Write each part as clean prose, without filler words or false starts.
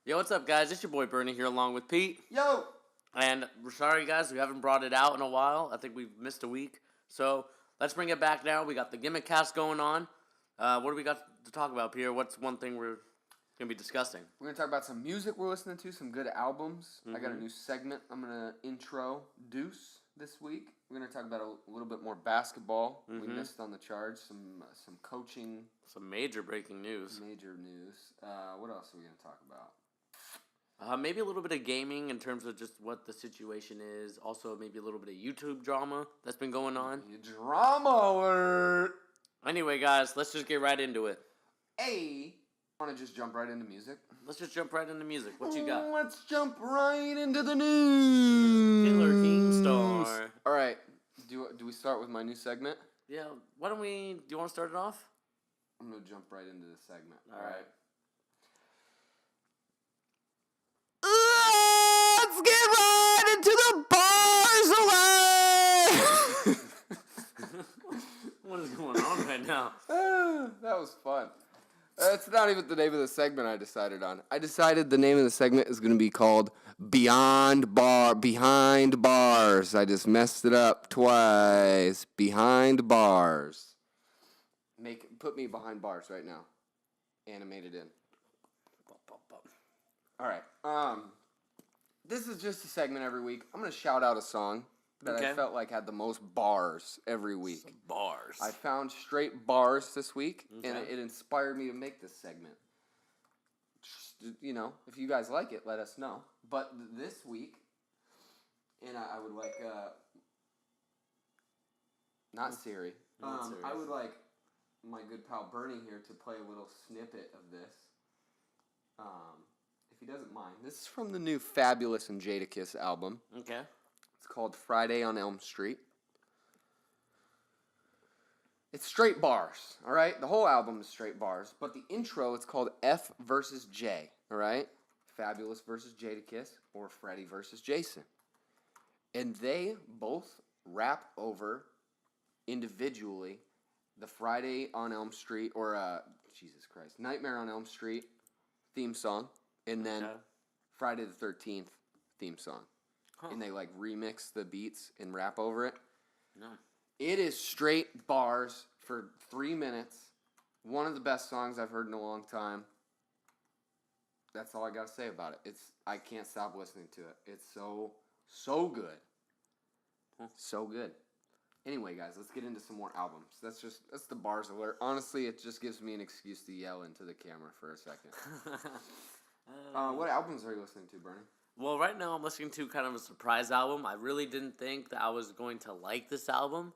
Yo, what's up, guys? It's your boy Bernie here along with Pete. Yo! And we're sorry, guys, we haven't brought it out in a while. I think we've missed a week. So let's bring it back now. We got the Gimmick Cast going on. What do we got to talk about, Pierre? What's one thing we're going to be discussing? We're going to talk about some music we're listening to, some good albums. I got a new segment I'm going to introduce this week. We're going to talk about a little bit more basketball. We missed on the charge. Some coaching. Some major breaking news. Major news. What else are we going to talk about? Maybe a little bit of gaming in terms of just what the situation is. Also, maybe a little bit of YouTube drama that's been going on. Drama alert! Anyway, guys, let's just get right into it. Hey! Want to just jump right into music? Let's just jump right into music. What you got? Let's jump right into the news. Killer Keemstar. All right. Do we start with my new segment? Yeah. Why don't we? Do you want to start it off? I'm gonna jump right into the segment. All right. Let's get right into the bars away. What is going on right now? That was fun. That's not even the name of the segment I decided on. I decided the name of the segment is going to be called Behind Bars. I just messed it up twice. Behind Bars. Put me behind bars right now. Animated in. All right. This is just a segment every week. I'm going to shout out a song that I felt like had the most bars every week. Some bars. I found straight bars this week, and it inspired me to make this segment. Just, if you guys like it, let us know. But this week, and I would like, not Siri. I would like my good pal Bernie here to play a little snippet of this. If he doesn't mind. This is from the new Fabulous and Jadakiss album. Okay. It's called Friday on Elm Street. It's straight bars, all right? The whole album is straight bars, but the intro, it's called F versus J, all right? Fabulous versus Jadakiss, or Freddie versus Jason. And they both rap over, individually, the Friday on Elm Street, or, Jesus Christ, Nightmare on Elm Street theme song, and then Friday the 13th theme song. Huh. And they remix the beats and rap over it. No. It is straight bars for 3 minutes. One of the best songs I've heard in a long time. That's all I gotta say about it. I can't stop listening to it. It's so good. Huh. So good. Anyway, guys, let's get into some more albums. That's the bars alert. Honestly, it just gives me an excuse to yell into the camera for a second. What albums are you listening to, Bernie? Well, right now I'm listening to kind of a surprise album. I really didn't think that I was going to like this album.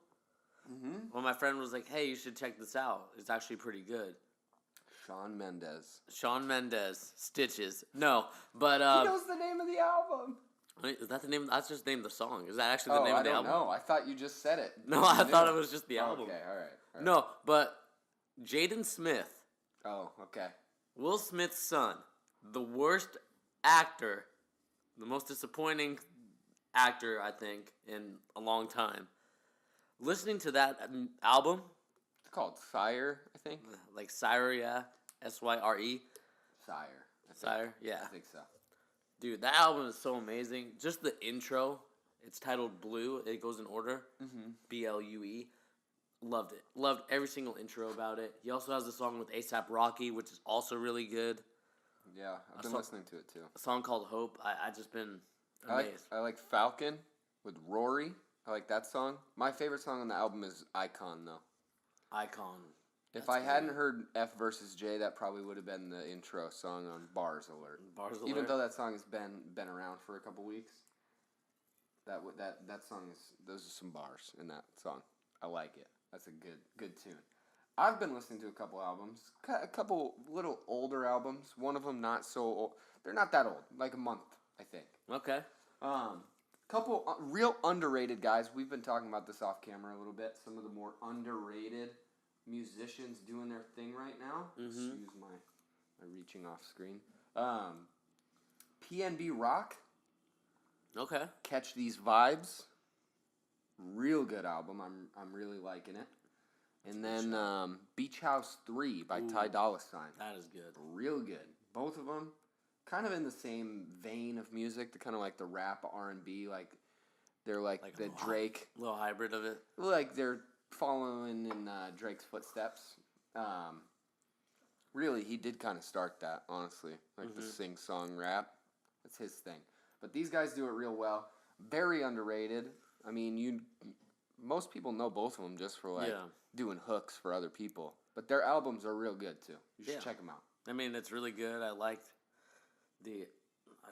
Well, my friend was like, hey, you should check this out. It's actually pretty good. Shawn Mendes. Stitches. No, but... he knows the name of the album. Is that the name? That's just the name of the song. Is that actually the name of the album? I don't know. I thought you just said it. No, I thought it was just the album. Okay, all right. No, but Jaden Smith. Oh, okay. Will Smith's son. The worst actor... The most disappointing actor, I think, in a long time. Listening to that album... It's called Sire, I think. Like Sire, yeah. S-Y-R-E. Sire. Sire, yeah. I think so. Dude, that album is so amazing. Just the intro. It's titled Blue. It goes in order. B-L-U-E. Loved it. Loved every single intro about it. He also has a song with A$AP Rocky, which is also really good. Yeah, I've been listening to it too. A song called Hope. I just been amazed. I like Falcon with Rory. I like that song. My favorite song on the album is Icon, though. Icon. If I hadn't heard F versus J, that probably would have been the intro song on Bars Alert. Even though that song has been around for a couple weeks. That song those are some bars in that song. I like it. That's a good tune. I've been listening to a couple albums, a couple little older albums. One of them not so old. They're not that old, like a month, I think. Okay. Couple real underrated guys. We've been talking about this off camera a little bit. Some of the more underrated musicians doing their thing right now. Excuse my reaching off screen. PNB Rock. Okay. Catch These Vibes. Real good album. I'm really liking it. And then Beach House 3 by Ty Dolla $ign. That is good. Real good. Both of them kind of in the same vein of music. They're kind of like the rap R&B, like they're like the Drake little hybrid of it. Like they're following in Drake's footsteps. Really, he did kind of start that, honestly, like the sing-song rap. That's his thing. But these guys do it real well. Very underrated. I mean, most people know both of them just for like doing hooks for other people. But their albums are real good too. You should check them out. I mean, it's really good. I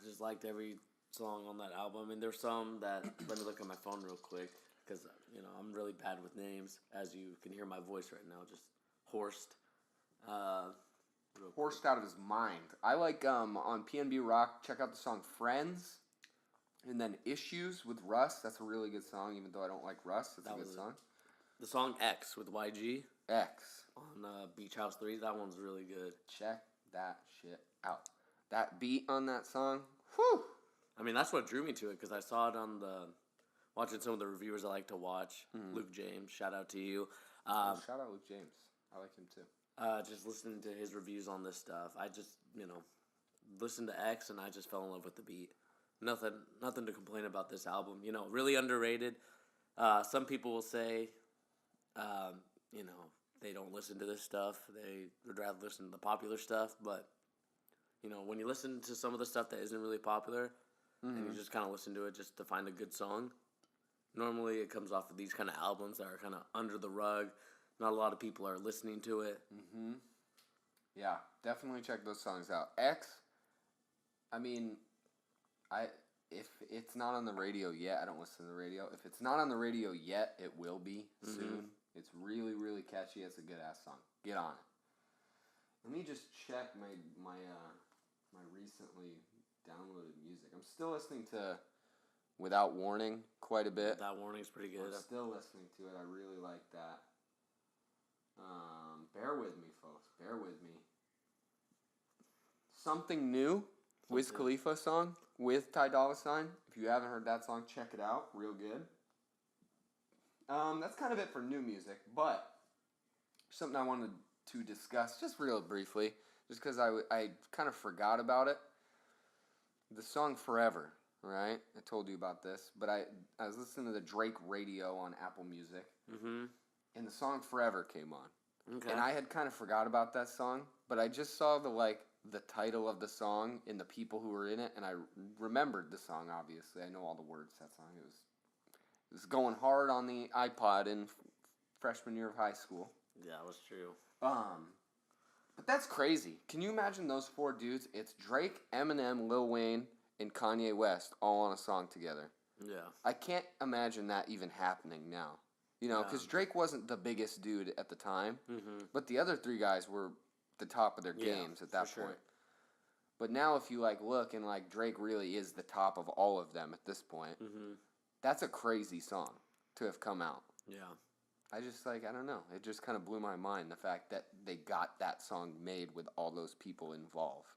just liked every song on that album. I mean, there's some that, let me look at my phone real quick, because, I'm really bad with names, as you can hear my voice right now, just hoarsed. Horsed out of his mind. I like, on PNB Rock, check out the song Friends, and then Issues with Russ. That's a really good song, even though I don't like Russ. It's a good song. The song X with YG. X. On Beach House 3, that one's really good. Check that shit out. That beat on that song, whew! I mean, that's what drew me to it, because I saw it on watching some of the reviewers I like to watch. Luke James, shout out to you. Shout out Luke James. I like him too. Just listening to his reviews on this stuff, I just, listened to X and I just fell in love with the beat. Nothing to complain about this album. Really underrated. Some people will say, they don't listen to this stuff. They would rather listen to the popular stuff. But, when you listen to some of the stuff that isn't really popular, and you just kind of listen to it just to find a good song, normally it comes off of these kind of albums that are kind of under the rug. Not a lot of people are listening to it. Yeah, definitely check those songs out. X, I mean, if it's not on the radio yet, I don't listen to the radio. If it's not on the radio yet, it will be soon. It's really, really catchy. It's a good-ass song. Get on it. Let me just check my recently downloaded music. I'm still listening to Without Warning quite a bit. Without Warning's pretty good. I'm still listening to it. I really like that. Bear with me, folks. Bear with me. Something New, Wiz Khalifa song with Ty Dolla $ign. If you haven't heard that song, check it out. Real good. That's kind of it for new music, but something I wanted to discuss just real briefly, just because I kind of forgot about it. The song Forever, right? I told you about this, but I was listening to the Drake radio on Apple Music, and the song Forever came on. Okay. And I had kind of forgot about that song, but I just saw the title of the song and the people who were in it, and I remembered the song, obviously. I know all the words to that song. It was going hard on the iPod in freshman year of high school. Yeah, it was true. But that's crazy. Can you imagine those four dudes? It's Drake, Eminem, Lil Wayne, and Kanye West all on a song together. Yeah. I can't imagine that even happening now. Because Drake wasn't the biggest dude at the time, but the other three guys were the top of their games at that point. Sure. But now if you look and Drake really is the top of all of them at this point, that's a crazy song to have come out. Yeah. I just I don't know. It just kind of blew my mind, the fact that they got that song made with all those people involved.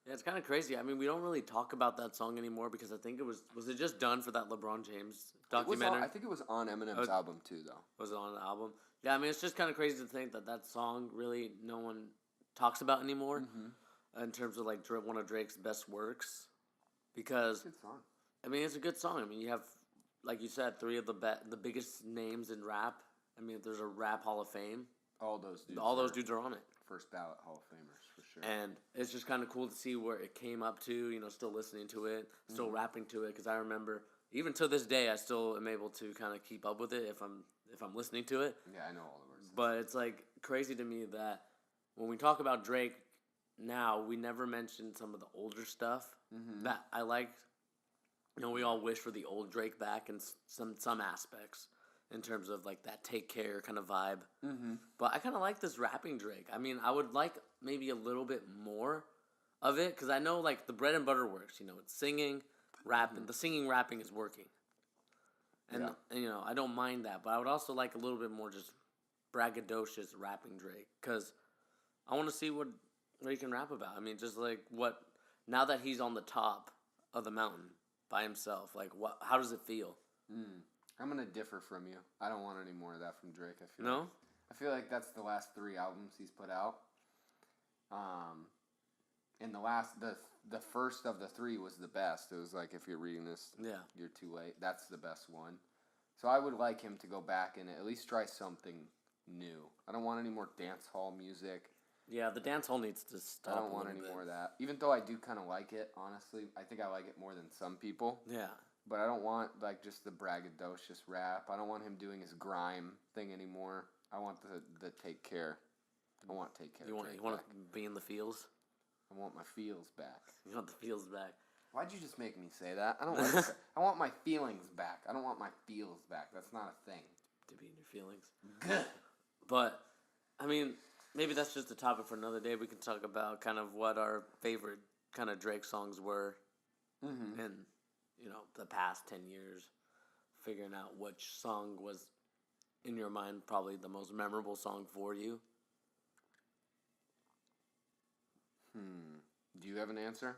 Yeah, it's kind of crazy. I mean, we don't really talk about that song anymore because I think was it just done for that LeBron James documentary? I think it was on Eminem's album too, though. Was it on the album? Yeah, I mean, it's just kind of crazy to think that song really no one talks about anymore in terms of one of Drake's best works. Because, Good song. I mean, it's a good song. I mean, you have, like you said, three of the biggest names in rap. I mean, there's a rap Hall of Fame. All those dudes are on it. First ballot Hall of Famers, for sure. And it's just kind of cool to see where it came up to, still listening to it, still rapping to it. Because I remember, even to this day, I still am able to kind of keep up with it if I'm listening to it. Yeah, I know all the words. But it's crazy to me that when we talk about Drake now, we never mention some of the older stuff that I liked. We all wish for the old Drake back in some aspects. In terms of that Take Care kind of vibe. But I kind of like this rapping Drake. I mean, I would like maybe a little bit more of it because I know the bread and butter works. It's singing, rapping. The singing, rapping is working. And, I don't mind that. But I would also like a little bit more just braggadocious rapping Drake because I want to see what he can rap about. I mean, just now that he's on the top of the mountain by himself, how does it feel? I'm going to differ from you. I don't want any more of that from Drake. No? I feel like that's the last 3 albums he's put out. And the the first of the three was the best. It was like, if you're reading this, Yeah. you're too late. That's the best one. So I would like him to go back and at least try something new. I don't want any more dance hall music. Yeah, the dance hall needs to stop. I don't want any more of that. Even though I do kind of like it, honestly. I think I like it more than some people. Yeah. But I don't want, like, just the braggadocious rap. I don't want him doing his grime thing anymore. I want the take care. I want take care. You want to be in the feels? I want my feels back. You want the feels back? Why'd you just make me say that? I don't like to say, I want my feelings back. I don't want my feels back. That's not a thing. To be in your feelings. Good. But, I mean, maybe that's just a topic for another day. We can talk about kind of what our favorite kind of Drake songs were in, the past 10 years. Figuring out which song was, in your mind, probably the most memorable song for you. Do you have an answer?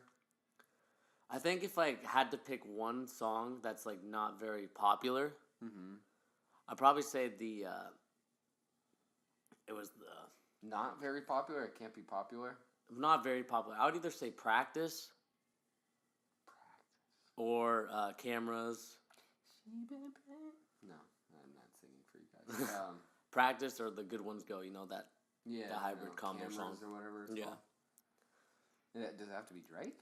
I think if I had to pick one song that's, like, not very popular, I'd probably say it was the... Not very popular? It can't be popular? Not very popular. I would either say Practice or Cameras. No, I'm not singing for you guys. Practice or The Good Ones Go, the Yeah, hybrid combo Cameras song. or whatever it's Yeah. called. Does it have to be Drake?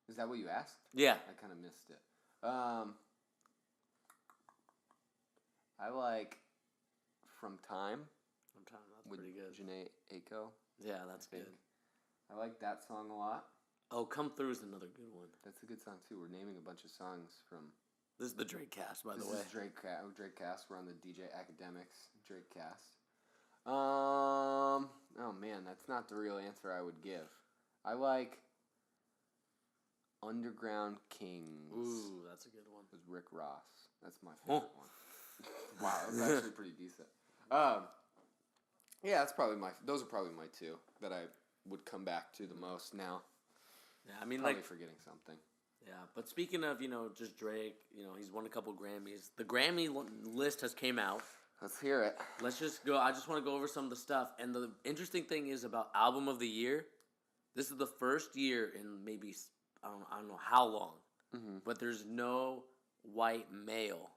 Is that what you asked? Yeah. I kind of missed it. I like From Time. That's with pretty good. Janae Aiko. Yeah, that's good. I like that song a lot. Oh, Come Through is another good one. That's a good song too. We're naming a bunch of songs from. This is the Drake cast, by the way. This is Drake Cast. We're on the DJ Academics Drake Cast. Oh man, that's not the real answer I would give. I like Underground Kings. Ooh, that's a good one. With Rick Ross. That's my favorite one. Wow, that's actually pretty decent. Yeah, those are probably my two that I would come back to the most now. Yeah, I mean, probably forgetting something. Yeah, but speaking of, just Drake, he's won a couple Grammys. The Grammy list has came out. Let's hear it. Let's just go. I just want to go over some of the stuff. And the interesting thing is about Album of the Year. This is the first year in maybe, I don't know how long, but there's no white male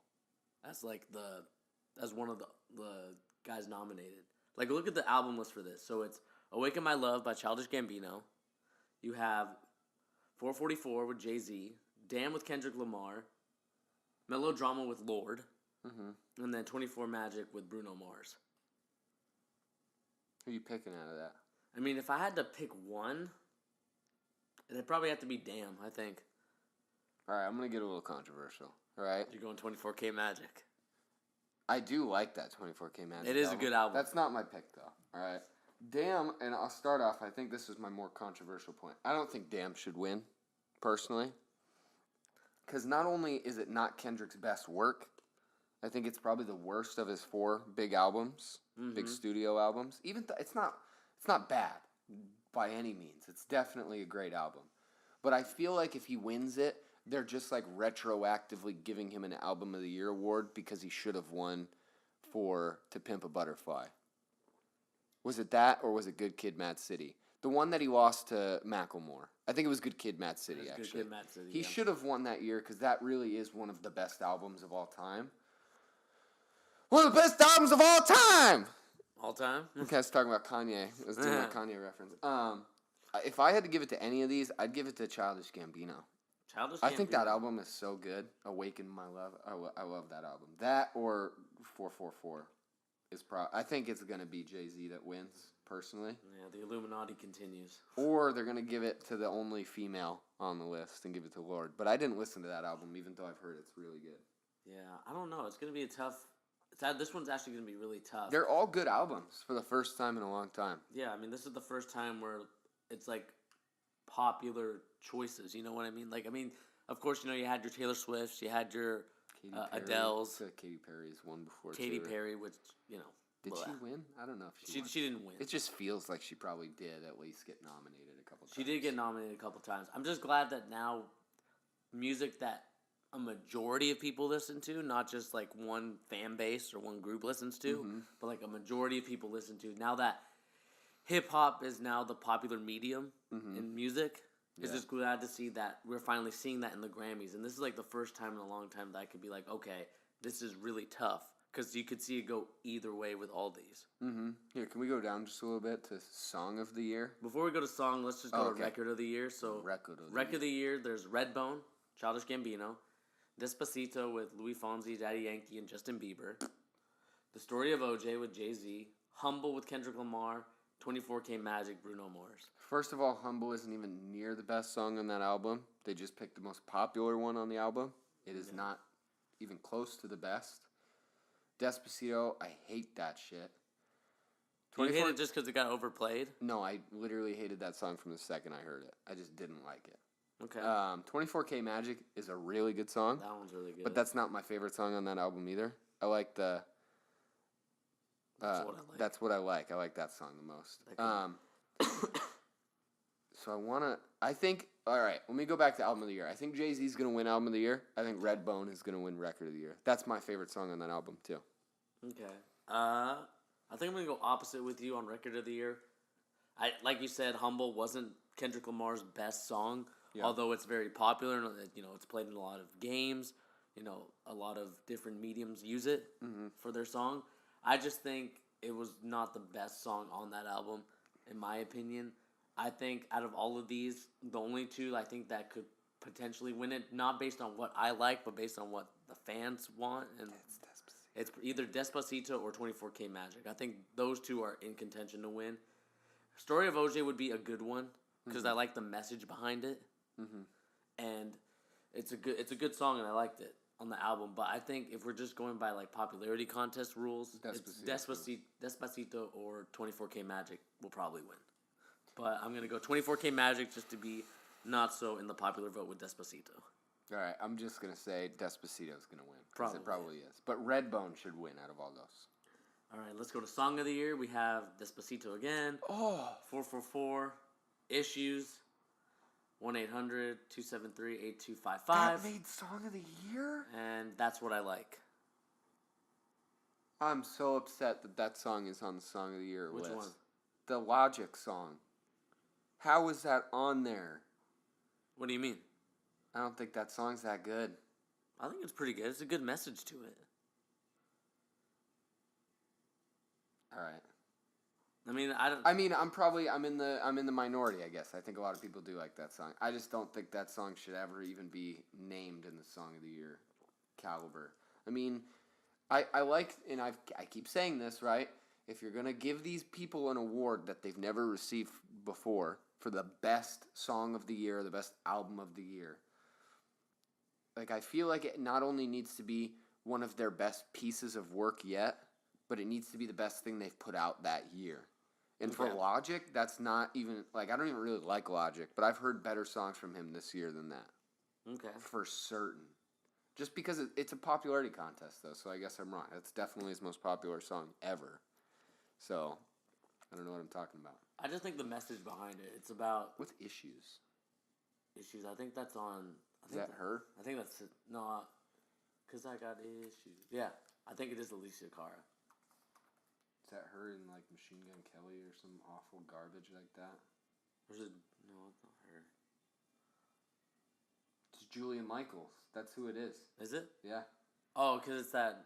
as one of the guys nominated. Like, look at the album list for this. So it's Awaken My Love by Childish Gambino. You have 444 with Jay-Z, Damn with Kendrick Lamar, Melodrama with Lorde, and then 24 Magic with Bruno Mars. Who are you picking out of that? I mean, if I had to pick one, it'd probably have to be Damn, I think. All right, I'm going to get a little controversial. All right? You're going 24K Magic. I do like that 24K Magic. It is a good album. That's not my pick, though. All right? Damn, and I'll start off, I think this is my more controversial point. I don't think Damn should win, personally. Because not only is it not Kendrick's best work, I think it's probably the worst of his 4 big albums, big studio albums. Even it's not bad by any means. It's definitely a great album. But I feel like if he wins it, they're just like retroactively giving him an Album of the Year award because he should have won for To Pimp a Butterfly. Was it that, or was it Good Kid, Mad City? The one that he lost to Macklemore. I think it was Good Kid, Mad City, actually. Good Kid, Mad City, He should have won that year because that really is one of the best albums of all time. One of the best albums of all time! All time? Okay, I was talking about Kanye. I was doing my Kanye reference. If I had to give it to any of these, I'd give it to Childish Gambino. I think that album is so good. Awaken My Love. I love that album. That or 444 is I think it's going to be Jay-Z that wins, personally. Yeah, the Illuminati continues. Or they're going to give it to the only female on the list and give it to Lorde. But I didn't listen to that album, even though I've heard it's really good. Yeah, I don't know. It's going to be a tough... This one's actually going to be really tough. They're all good albums for the first time in a long time. Yeah, I mean, this is the first time where it's like popular choices, you know what I mean? Like, I mean, of course, you had your Taylor Swifts, you had your Adele's. Katy Perry's won before, Katy Perry, which, Did she win? I don't know if she won. She didn't win. It just feels like she probably did at least get nominated a couple times. She did get nominated a couple times. I'm just glad that now music that a majority of people listen to, not just like one fan base or one group listens to, but like a majority of people listen to. Now that hip hop is now the popular medium in music, It's just glad to see that we're finally seeing that in the Grammys. And this is like the first time in a long time that I could be like, okay, this is really tough. Because you could see it go either way with all these. Mm-hmm. Here, can we go down just a little bit to Song of the Year? Before we go to song, let's just go to Record of the Year. So, Record of the Year, there's Redbone, Childish Gambino, Despacito with Louis Fonsi, Daddy Yankee, and Justin Bieber, The Story of OJ with Jay-Z, Humble with Kendrick Lamar, 24K Magic, Bruno Mars. First of all, Humble isn't even near the best song on that album. They just picked the most popular one on the album. It is not even close to the best. Despacito, I hate that shit. You hate it just because it got overplayed? No, I literally hated that song from the second I heard it. I just didn't like it. Okay. 24K Magic is a really good song. That one's really good. But that's not my favorite song on that album either. I like the... That's what I like. That's what I like. I like that song the most. So I want to... I think... All right, let me go back to Album of the Year. I think Jay-Z's going to win Album of the Year. I think Redbone is going to win Record of the Year. That's my favorite song on that album, too. Okay. I think I'm going to go opposite with you on Record of the Year. Like you said, Humble wasn't Kendrick Lamar's best song, although it's very popular. And, it's played in a lot of games. A lot of different mediums use it for their song. I just think it was not the best song on that album, in my opinion. I think out of all of these, the only two I think that could potentially win it, not based on what I like, but based on what the fans want, and it's either Despacito or 24K Magic. I think those two are in contention to win. Story of OJ would be a good one because I like the message behind it, and it's a good song, and I liked it on the album. But I think if we're just going by like popularity contest rules, Despacito or 24K Magic will probably win. But I'm going to go 24K Magic just to be not so in the popular vote with Despacito. All right, I'm just going to say Despacito's going to win. Probably. It probably is. But Redbone should win out of all those. All right, let's go to Song of the Year. We have Despacito again. 444, Issues, 1-800-273-8255. That made Song of the Year? And That's What I Like. I'm so upset that song is on the Song of the Year list. Which one? The Logic song. How is that on there? What do you mean? I don't think that song's that good. I think it's pretty good. It's a good message to it. All right. I'm in the minority, I guess. I think a lot of people do like that song. I just don't think that song should ever even be named in the Song of the Year caliber. I mean, I like, and I keep saying this, right? If you're going to give these people an award that they've never received before for the best song of the year, the best album of the year, like, I feel like it not only needs to be one of their best pieces of work yet, but it needs to be the best thing they've put out that year. And for Logic, that's not even, like, I don't even really like Logic, but I've heard better songs from him this year than that. Okay. For certain. Just because it's a popularity contest, though, so I guess I'm wrong. It's definitely his most popular song ever. So, I don't know what I'm talking about. I just think the message behind it, it's about... With Issues. Issues, I think that's on... Is that her? I think that's... No, because I got issues. Yeah, I think it is Alicia Cara. Is that her in, like, Machine Gun Kelly or some awful garbage like that? Or is it... No, it's not her. It's Julia Michaels. That's who it is. Is it? Yeah. Oh, because it's that...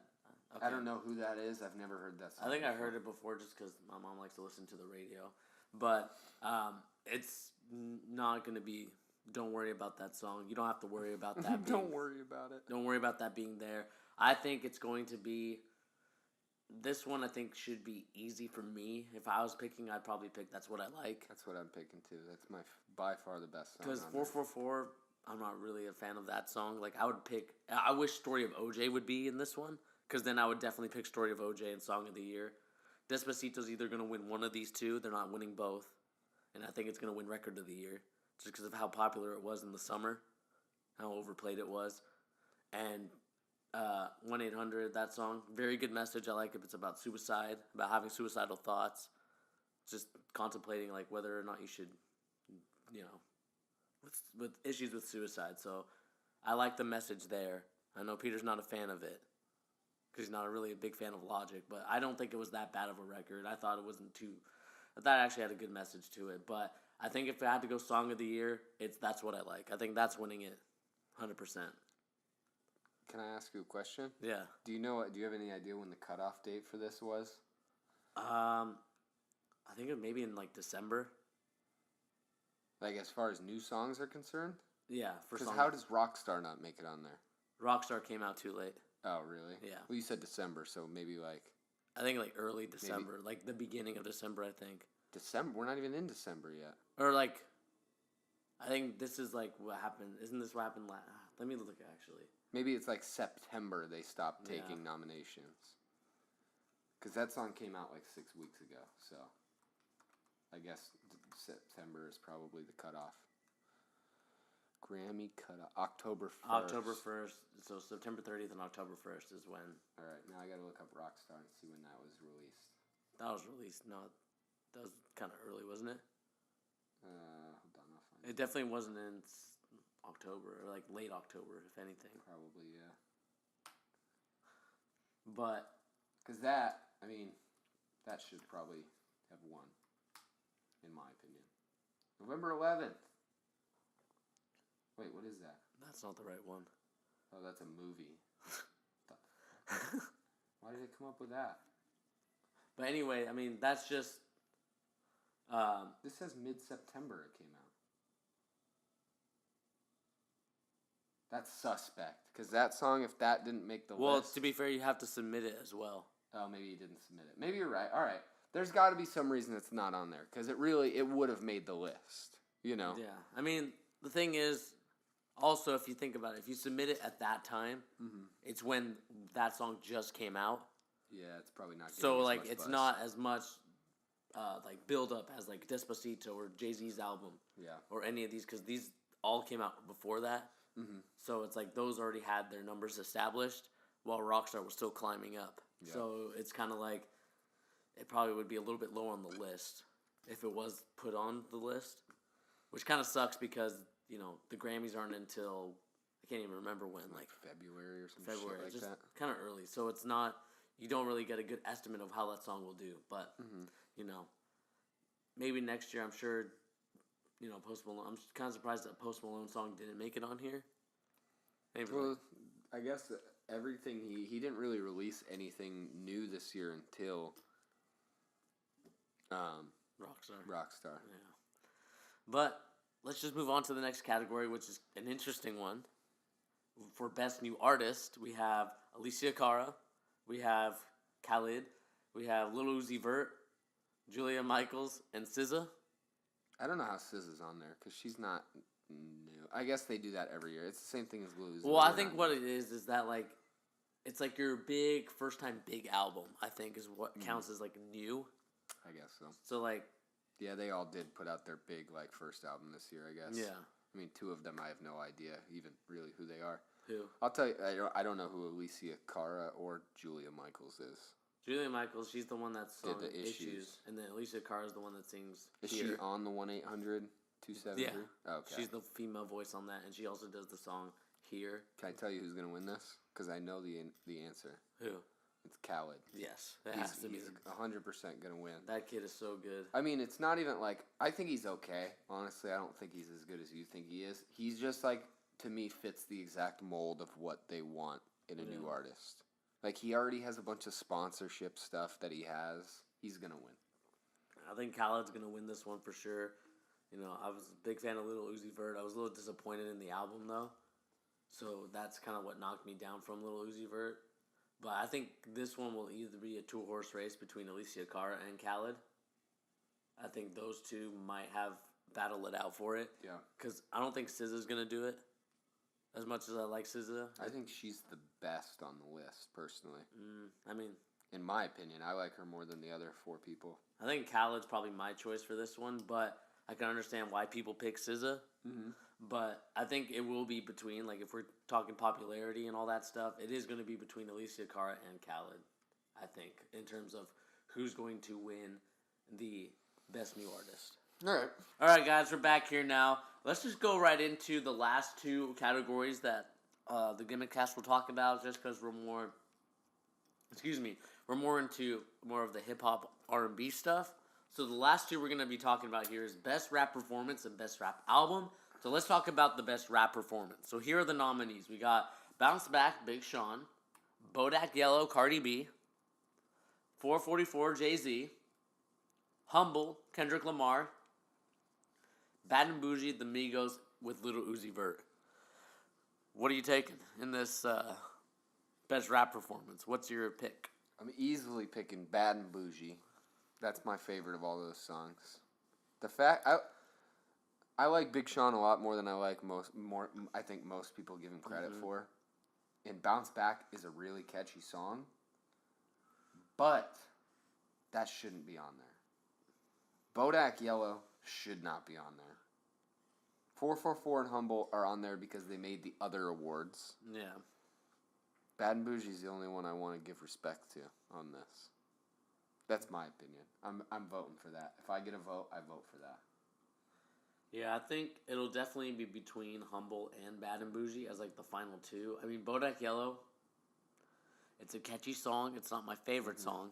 Okay. I don't know who that is. I've never heard that song. I think I heard it before just because my mom likes to listen to the radio. But it's not going to be... Don't worry about that song. You don't have to worry about that. Don't worry about it. Don't worry about that being there. I think it's going to be... This one I think should be easy for me. If I was picking, I'd probably pick That's What I Like. That's what I'm picking too. That's by far the best song. Because 444, I'm not really a fan of that song. Like, I would pick... I wish Story of OJ would be in this one. Because then I would definitely pick Story of OJ and Song of the Year. Despacito's either going to win one of these two. They're not winning both. And I think it's going to win Record of the Year. Just because of how popular it was in the summer. How overplayed it was. And 1-800, that song. Very good message. I like it. It's about suicide. About having suicidal thoughts. Just contemplating like whether or not you should, with issues with suicide. So I like the message there. I know Peter's not a fan of it. Because he's not really a big fan of Logic, but I don't think it was that bad of a record. I thought it actually had a good message to it. But I think if I had to go song of the year, that's what I like. I think that's winning it, 100%. Can I ask you a question? Yeah. Do you have any idea when the cutoff date for this was? I think it maybe in like December. Like as far as new songs are concerned? Yeah, for Because songs. how does Rockstar not make it on there? Rockstar came out too late. Oh, really? Yeah. Well, you said December, so maybe like... I think like early December, like the beginning of December, I think. December? We're not even in December yet. Or like, I think this is like what happened. Isn't this what happened last? Let me look actually. Maybe it's like September they stopped taking nominations. Because that song came out like 6 weeks ago, so I guess September is probably the cutoff. Grammy cutoff, October 1st. October 1st, so September 30th and October 1st is when. Alright, now I gotta look up Rockstar and see when that was released. That was released, no, that was kind of early, wasn't it? Hold on, I'll find it. Definitely wasn't in October, or like late October, if anything. Probably, yeah. But. Because that should probably have won, in my opinion. November 11th. Wait, what is that? That's not the right one. Oh, that's a movie. Why did they come up with that? But anyway, I mean, that's just... this says mid-September it came out. That's suspect. Because that song, if that didn't make the list... Well, to be fair, you have to submit it as well. Oh, maybe you didn't submit it. Maybe you're right. All right. There's got to be some reason it's not on there. Because it would have made the list. You know? Yeah. I mean, the thing is... Also, if you think about it, if you submit it at that time, it's when that song just came out. Yeah, it's probably not. So as like, much it's buzz. not as much like build up as like Despacito or Jay-Z's album. Yeah. Or any of these, because these all came out before that. Mm-hmm. So it's like those already had their numbers established, while Rockstar was still climbing up. Yeah. So it's kind of like it probably would be a little bit low on the list if it was put on the list, which kind of sucks because. You know, the Grammys aren't until, I can't even remember when, like February or something February, like just that. kind of early. So it's not, you don't really get a good estimate of how that song will do. But, you know, maybe next year, I'm sure, you know, Post Malone, I'm kind of surprised that Post Malone song didn't make it on here. Maybe well, I guess everything, he didn't really release anything new this year until Rockstar. Yeah. But... Let's just move on to the next category, which is an interesting one. For Best New Artist, we have Alicia Cara, we have Khalid, we have Lil Uzi Vert, Julia Michaels, and SZA. I don't know how SZA's on there, because she's not new. I guess they do that every year. It's the same thing as Lil Uzi. Well, I think what it is that, like, it's like your big, first-time big album, I think, is what counts as, like, new. I guess so. So, like... Yeah, they all did put out their big, like, first album this year, I guess. Yeah. I mean, two of them, I have no idea even really who they are. Who? I'll tell you, I don't know who Alicia Cara or Julia Michaels is. Julia Michaels, she's the one that's sung the Issues. And then Alicia Cara is the one that sings Is Here. she on the 1-800-273? Yeah. Okay. She's the female voice on that, and she also does the song Here. Can I tell you who's going to win this? Because I know the answer. Who? It's Khalid. Yes, it has to be. He's 100% going to win. That kid is so good. I mean, it's not even like... I think he's okay. Honestly, I don't think he's as good as you think he is. He's just like, to me, fits the exact mold of what they want in a new artist. Like, he already has a bunch of sponsorship stuff that he has. He's going to win. I think Khaled's going to win this one for sure. You know, I was a big fan of Lil Uzi Vert. I was a little disappointed in the album, though. So that's kind of what knocked me down from Lil Uzi Vert. But I think this one will either be a two-horse race between Alicia Cara and Khaled. I think those two might have battle it out for it. Yeah. Because I don't think SZA's going to do it. As much as I like SZA. I think she's the best on the list, personally. I mean... In my opinion, I like her more than the other four people. I think Khaled's probably my choice for this one, but I can understand why people pick SZA. Mm-hmm. But I think it will be between, like, if we're talking popularity and all that stuff, it is going to be between Alicia Cara and Khaled, I think, in terms of who's going to win the Best New Artist. All right, guys, we're back here now. Let's just go right into the last two categories that the Gimmick Cast will talk about, just because we're more into more of the hip-hop R&B stuff. So the last two we're going to be talking about here is best rap performance and best rap album. So let's talk about the best rap performance. So here are the nominees. We got Bounce Back, Big Sean, Bodak Yellow, Cardi B, 444, Jay-Z, Humble, Kendrick Lamar, Bad and Bougie, The Migos with Lil Uzi Vert. What are you taking in this best rap performance? What's your pick? I'm easily picking Bad and Bougie. That's my favorite of all those songs. The fact I like Big Sean a lot more than I like I think most people give him credit for. And Bounce Back is a really catchy song. But that shouldn't be on there. Bodak Yellow should not be on there. 444 and Humble are on there because they made the other awards. Yeah. Bad and Bougie is the only one I want to give respect to on this. That's my opinion. I'm voting for that. If I get a vote, I vote for that. Yeah, I think it'll definitely be between Humble and Bad and Bougie as like the final two. I mean, Bodak Yellow, it's a catchy song. It's not my favorite song,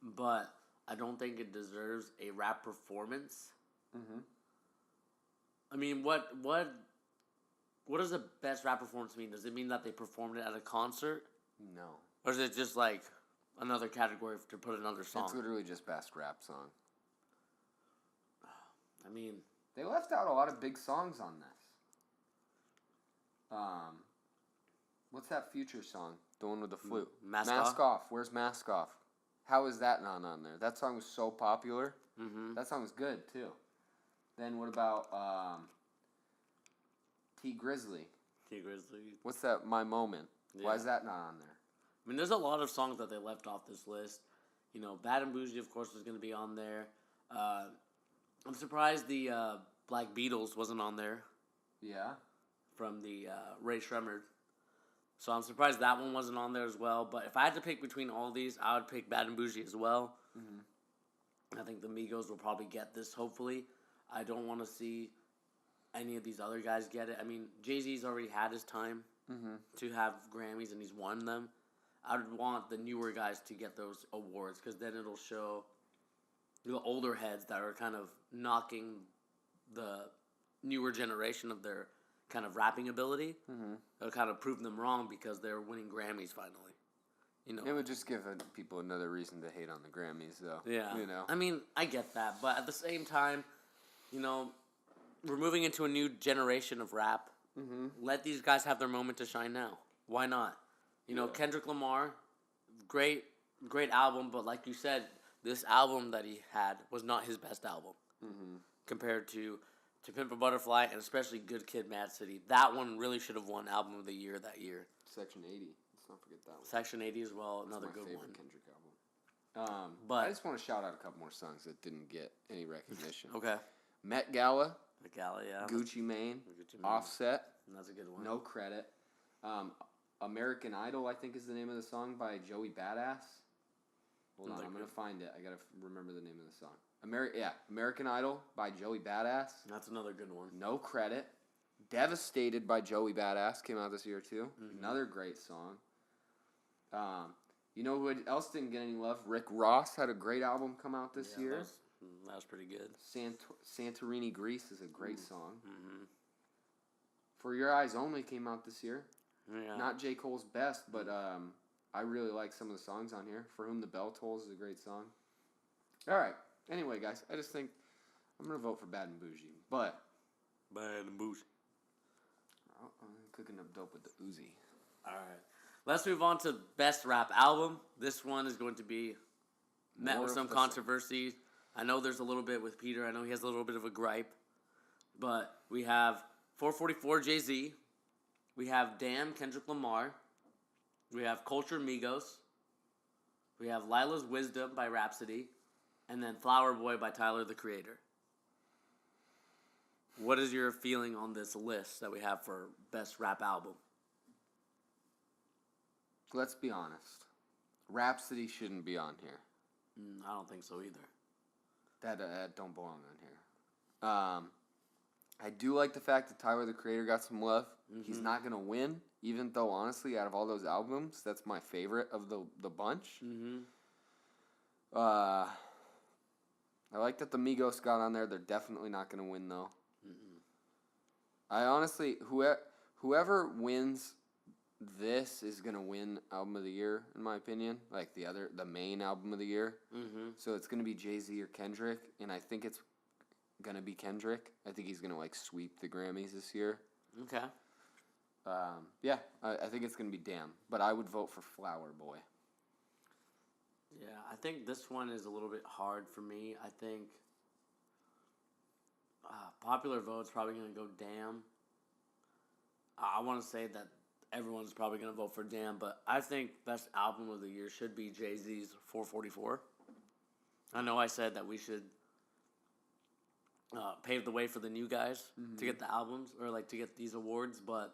but I don't think it deserves a rap performance. Mm-hmm. I mean, what does the best rap performance mean? Does it mean that they performed it at a concert? No. Or is it just like another category to put another song? It's literally just best rap song. I mean, they left out a lot of big songs on this. What's that Future song? The one with the flute. Mask Off. Where's Mask Off? How is that not on there? That song was so popular. Mm-hmm. That song was good too. Then what about T Grizzly? T Grizzly. What's that? My Moment. Yeah. Why is that not on there? I mean, there's a lot of songs that they left off this list. You know, Bad and Bougie, of course, was going to be on there. I'm surprised the Black Beatles wasn't on there. Yeah. From the Ray Shremmerd. So I'm surprised that one wasn't on there as well. But if I had to pick between all these, I would pick Bad and Bougie as well. Mm-hmm. I think the Migos will probably get this, hopefully. I don't want to see any of these other guys get it. I mean, Jay-Z's already had his time to have Grammys, and he's won them. I would want the newer guys to get those awards, because then it'll show the older heads that are kind of knocking the newer generation of their kind of rapping ability. It'll kind of prove them wrong because they're winning Grammys finally. You know, it would just give people another reason to hate on the Grammys, though. Yeah. You know. I mean, I get that, but at the same time, you know, we're moving into a new generation of rap. Let these guys have their moment to shine now. Why not? You know, Kendrick Lamar, great album, but like you said, this album that he had was not his best album compared to Pimp a Butterfly and especially Good Kid, Mad City. That one really should have won Album of the Year that year. Section 80. Let's not forget that one. Section 80 as well, another That's my good favorite one. Kendrick album. But I just want to shout out a couple more songs that didn't get any recognition. Okay. Met Gala. The Gala, yeah. Gucci Mane. Offset. That's a good one. No credit. American Idol, I think, is the name of the song by Joey Badass. Hold on, I'm going to find it. I got to remember the name of the song. American Idol by Joey Badass. That's another good one. No credit. Devastated by Joey Badass came out this year too. Another great song. You know who else didn't get any love? Rick Ross had a great album come out this year. That was pretty good. Santorini, Greece is a great song. For Your Eyes Only came out this year. Yeah. Not J. Cole's best, but I really like some of the songs on here. For Whom the Bell Tolls is a great song. All right. Anyway, guys, I just think I'm going to vote for Bad and Bougie. But Bad and Bougie. I'm cooking up dope with the Uzi. All right. Let's move on to Best Rap Album. This one is going to be met with some controversy. I know there's a little bit with Peter. I know he has a little bit of a gripe. But we have 444 Jay-Z. We have Damn Kendrick Lamar. We have Culture Migos. We have Lila's Wisdom by Rhapsody. And then Flower Boy by Tyler, the Creator. What is your feeling on this list that we have for Best Rap Album? Let's be honest. Rhapsody shouldn't be on here. I don't think so either. That don't belong on here. I do like the fact that Tyler, the Creator, got some love. He's not going to win, even though, honestly, out of all those albums, that's my favorite of the bunch. I like that the Migos got on there. They're definitely not going to win, though. I honestly, whoever wins this is going to win Album of the Year, in my opinion. Like, the main Album of the Year. Mm-hmm. So it's going to be Jay-Z or Kendrick, and I think it's going to be Kendrick. I think he's going to, like, sweep the Grammys this year. Okay. Yeah, I think it's going to be Damn, but I would vote for Flower Boy. Yeah, I think this one is a little bit hard for me. I think popular vote's probably going to go Damn. I want to say that everyone's probably going to vote for Damn, but I think best album of the year should be Jay-Z's 444. I know I said that we should pave the way for the new guys to get the albums, or like to get these awards, but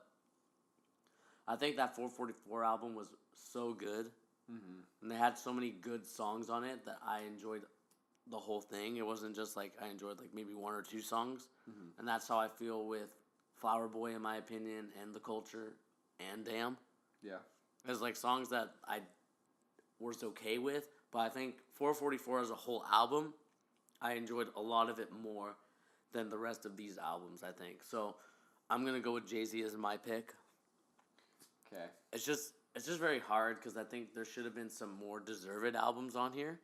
I think that 444 album was so good, and they had so many good songs on it that I enjoyed the whole thing. It wasn't just like I enjoyed like maybe one or two songs, and that's how I feel with Flower Boy, in my opinion, and The Culture, and Damn. Yeah. There's like songs that I was okay with, but I think 444 as a whole album, I enjoyed a lot of it more than the rest of these albums, I think. So I'm going to go with Jay-Z as my pick. Okay. It's just very hard because I think there should have been some more deserved albums on here.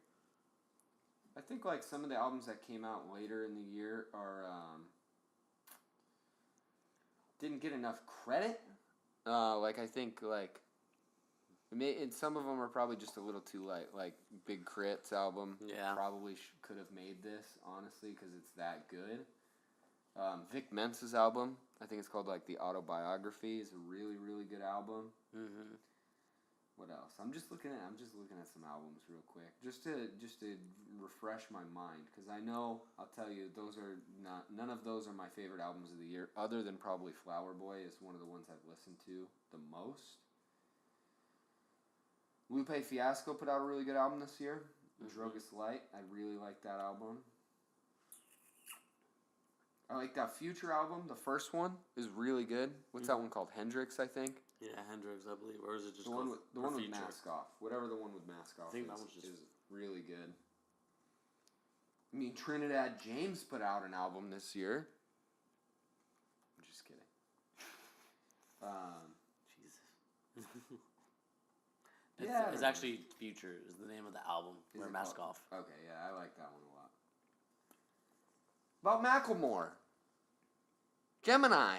I think like some of the albums that came out later in the year are didn't get enough credit. Like I think like and some of them are probably just a little too light. Like Big Crit's album, probably could have made this honestly because it's that good. Vic Mensa's album, I think it's called like The Autobiography, is a really really good album. Mm-hmm. What else? I'm just looking at some albums real quick, just to refresh my mind, because I know I'll tell you none of those are my favorite albums of the year, other than probably Flower Boy is one of the ones I've listened to the most. Lupe Fiasco put out a really good album this year, Drogas Light. I really like that album. I like that Future album. The first one is really good. What's that one called? Hendrix, I think. Yeah, Hendrix, I believe. Or is it just the one with Future? Mask Off? Whatever the one with Mask Off is really good. I mean, Trinidad James put out an album this year. I'm just kidding. Jesus. Yeah, it's actually Future is the name of the album. Is it Mask called? Off. Okay, yeah, I like that one a lot. About Macklemore. Gemini.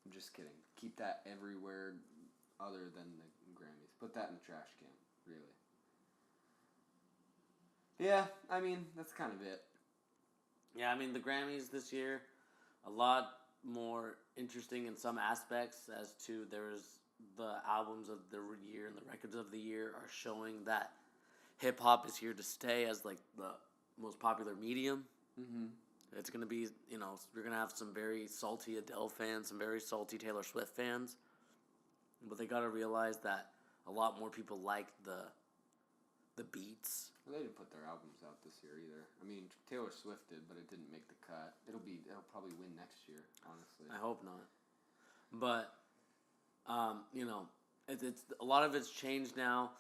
I'm just kidding. Keep that everywhere other than the Grammys. Put that in the trash can, really. Yeah, I mean, that's kind of it. Yeah, I mean, the Grammys this year, a lot more interesting in some aspects as to there's the albums of the year and the records of the year are showing that hip-hop is here to stay as, like, the most popular medium. Mm-hmm. It's going to be, we're going to have some very salty Adele fans, some very salty Taylor Swift fans. But they got to realize that a lot more people like the beats. Well, they didn't put their albums out this year either. I mean, Taylor Swift did, but it didn't make the cut. It'll probably win next year, honestly. I hope not. But, it's a lot of it's changed now.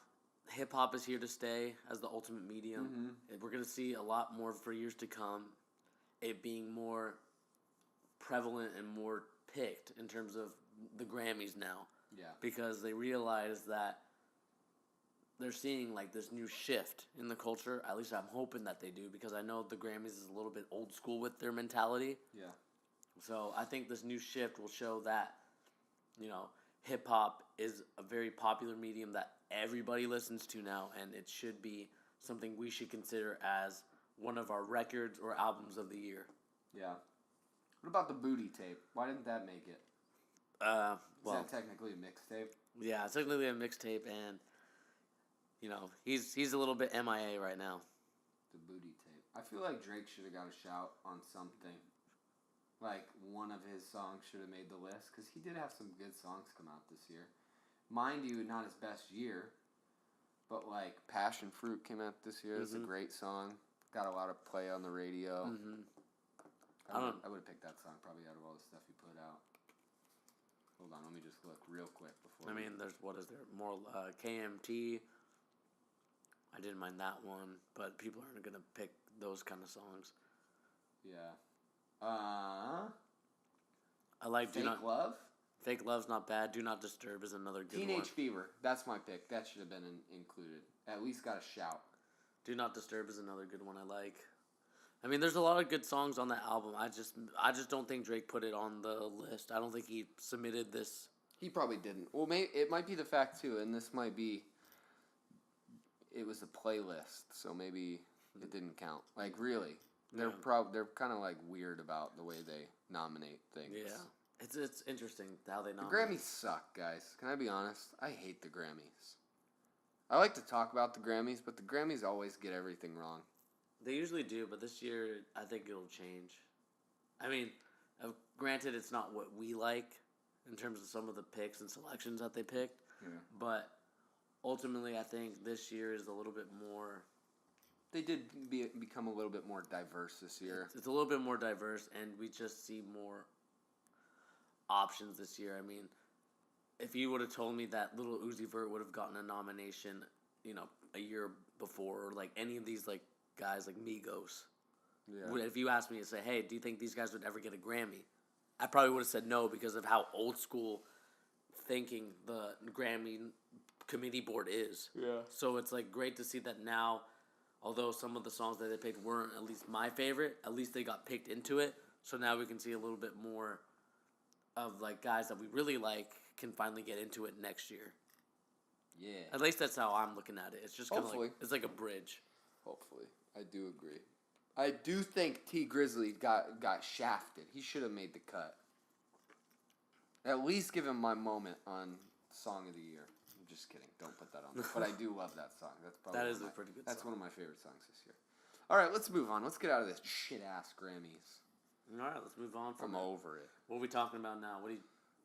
Hip-hop is here to stay as the ultimate medium. Mm-hmm. We're going to see a lot more for years to come. It being more prevalent and more picked in terms of the Grammys now. Yeah. Because they realize that they're seeing like this new shift in the culture. At least I'm hoping that they do, because I know the Grammys is a little bit old school with their mentality. Yeah. So I think this new shift will show that, hip hop is a very popular medium that everybody listens to now, and it should be something we should consider as one of our records or albums of the year. Yeah. What about the Booty Tape? Why didn't that make it? Is that technically a mixtape? Yeah, it's technically a mixtape, and he's a little bit MIA right now. The Booty Tape. I feel like Drake should have got a shout on something. Like one of his songs should have made the list, because he did have some good songs come out this year. Mind you, not his best year, but like Passion Fruit came out this year. It's a great song. Got a lot of play on the radio. Mm-hmm. I would have picked that song probably out of all the stuff he put out. Hold on, let me just look real quick before. What is there? More KMT. I didn't mind that one, but people aren't going to pick those kind of songs. Yeah. I like Fake Love? Fake Love's not bad. Do Not Disturb is another good one. Teenage Fever. That's my pick. That should have been included. At least got a shout. Do Not Disturb is another good one I like. I mean, there's a lot of good songs on that album. I just don't think Drake put it on the list. I don't think he submitted this. He probably didn't. Well, it might be the fact too, and this might be. It was a playlist, so maybe it didn't count. Like really, they're kind of like weird about the way they nominate things. Yeah, it's interesting how they nominate. The Grammys suck, guys. Can I be honest? I hate the Grammys. I like to talk about the Grammys, but the Grammys always get everything wrong. They usually do, but this year I think it'll change. I mean, granted, it's not what we like in terms of some of the picks and selections that they picked, but ultimately I think this year is a little bit more... They did become a little bit more diverse this year. It's a little bit more diverse, and we just see more options this year. I mean, if you would have told me that Lil Uzi Vert would have gotten a nomination, a year before, or like any of these like guys like Migos, if you asked me to say, hey, do you think these guys would ever get a Grammy? I probably would have said no because of how old school thinking the Grammy committee board is. Yeah. So it's like great to see that now, although some of the songs that they picked weren't at least my favorite, at least they got picked into it. So now we can see a little bit more of like guys that we really like can finally get into it next year. Yeah. At least that's how I'm looking at it. It's just kind of like it's like a bridge. Hopefully. I do agree. I do think T Grizzly got shafted. He should have made the cut. At least give him my moment on Song of the Year. I'm just kidding. Don't put that on there. But I do love that song. That's probably a pretty good song. That's one of my favorite songs this year. All right, let's move on. Let's get out of this shit-ass Grammys. All right, let's move on from I'm over it. What are we talking about now?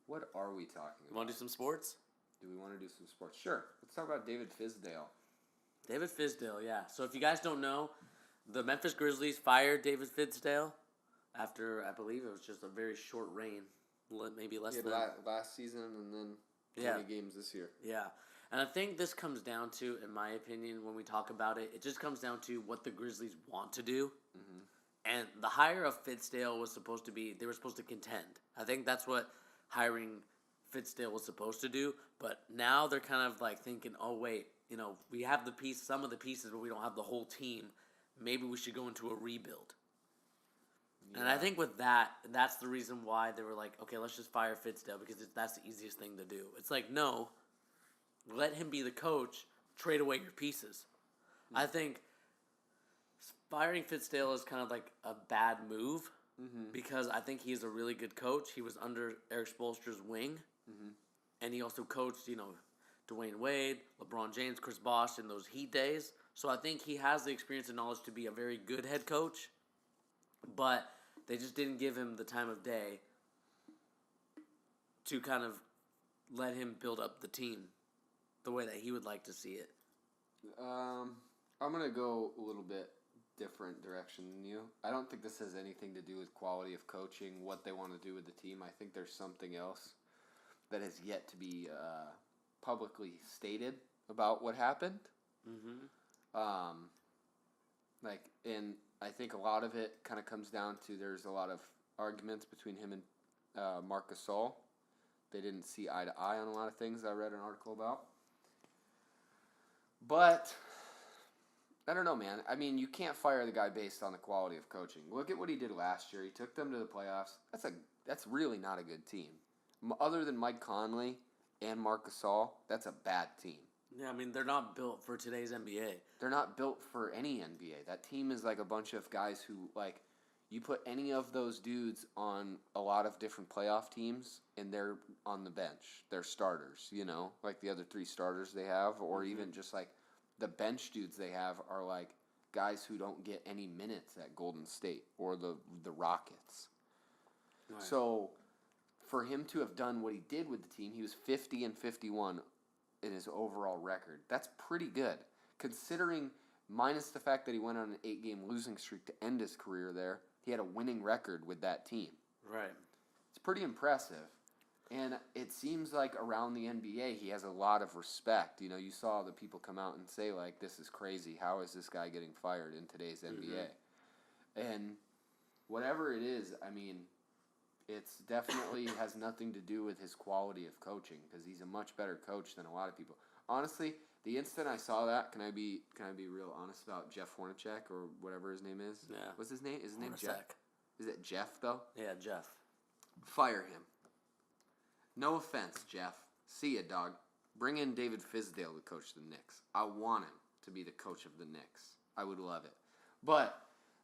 What are we talking about? Want to do some sports? Do we want to do some sports? Sure. Let's talk about David Fizdale. David Fizdale, yeah. So if you guys don't know, the Memphis Grizzlies fired David Fizdale after, I believe it was just a very short reign, maybe less than... last season and then 20 games this year. Yeah. And I think this comes down to, in my opinion, when we talk about it, it just comes down to what the Grizzlies want to do. Mm-hmm. And the hire of Fizdale was supposed to be, they were supposed to contend. I think that's what hiring Fizdale was supposed to do. But now they're kind of like thinking, oh, wait, we have some of the pieces, but we don't have the whole team. Maybe we should go into a rebuild. Yeah. And I think with that's the reason why they were like, okay, let's just fire Fizdale because that's the easiest thing to do. It's like, no, let him be the coach, trade away your pieces. Mm-hmm. I think firing Fizdale is kind of like a bad move because I think he's a really good coach. He was under Eric Spoelstra's wing, and he also coached, Dwayne Wade, LeBron James, Chris Bosh in those Heat days. So I think he has the experience and knowledge to be a very good head coach, but they just didn't give him the time of day to kind of let him build up the team the way that he would like to see it. I'm going to go a little bit different direction than you. I don't think this has anything to do with quality of coaching, what they want to do with the team. I think there's something else that has yet to be publicly stated about what happened. Mm-hmm. And I think a lot of it kind of comes down to there's a lot of arguments between him and Marc Gasol. They didn't see eye to eye on a lot of things I read an article about. But I don't know, man. I mean, you can't fire the guy based on the quality of coaching. Look at what he did last year. He took them to the playoffs. That's really not a good team. Other than Mike Conley and Marc Gasol, that's a bad team. Yeah, I mean, they're not built for today's NBA. They're not built for any NBA. That team is like a bunch of guys who, like, you put any of those dudes on a lot of different playoff teams, and they're on the bench. They're starters, like the other three starters they have, or even just like the bench dudes they have are like guys who don't get any minutes at Golden State or the Rockets. Right. So for him to have done what he did with the team, he was 50-51 in his overall record. That's pretty good, considering minus the fact that he went on an 8-game losing streak to end his career there. He had a winning record with that team. Right. It's pretty impressive. And it seems like around the NBA, he has a lot of respect. You know, you saw the people come out and say, like, this is crazy. How is this guy getting fired in today's NBA? And whatever it is, I mean, it's definitely has nothing to do with his quality of coaching because he's a much better coach than a lot of people. Honestly, the instant I saw that, can I be real honest about Jeff Hornacek or whatever his name is? Yeah. What's his name? Is his name Hornacek. Jeff? Is it Jeff, though? Yeah, Jeff. Fire him. No offense, Jeff. See ya, dog. Bring in David Fizdale to coach the Knicks. I want him to be the coach of the Knicks. I would love it. But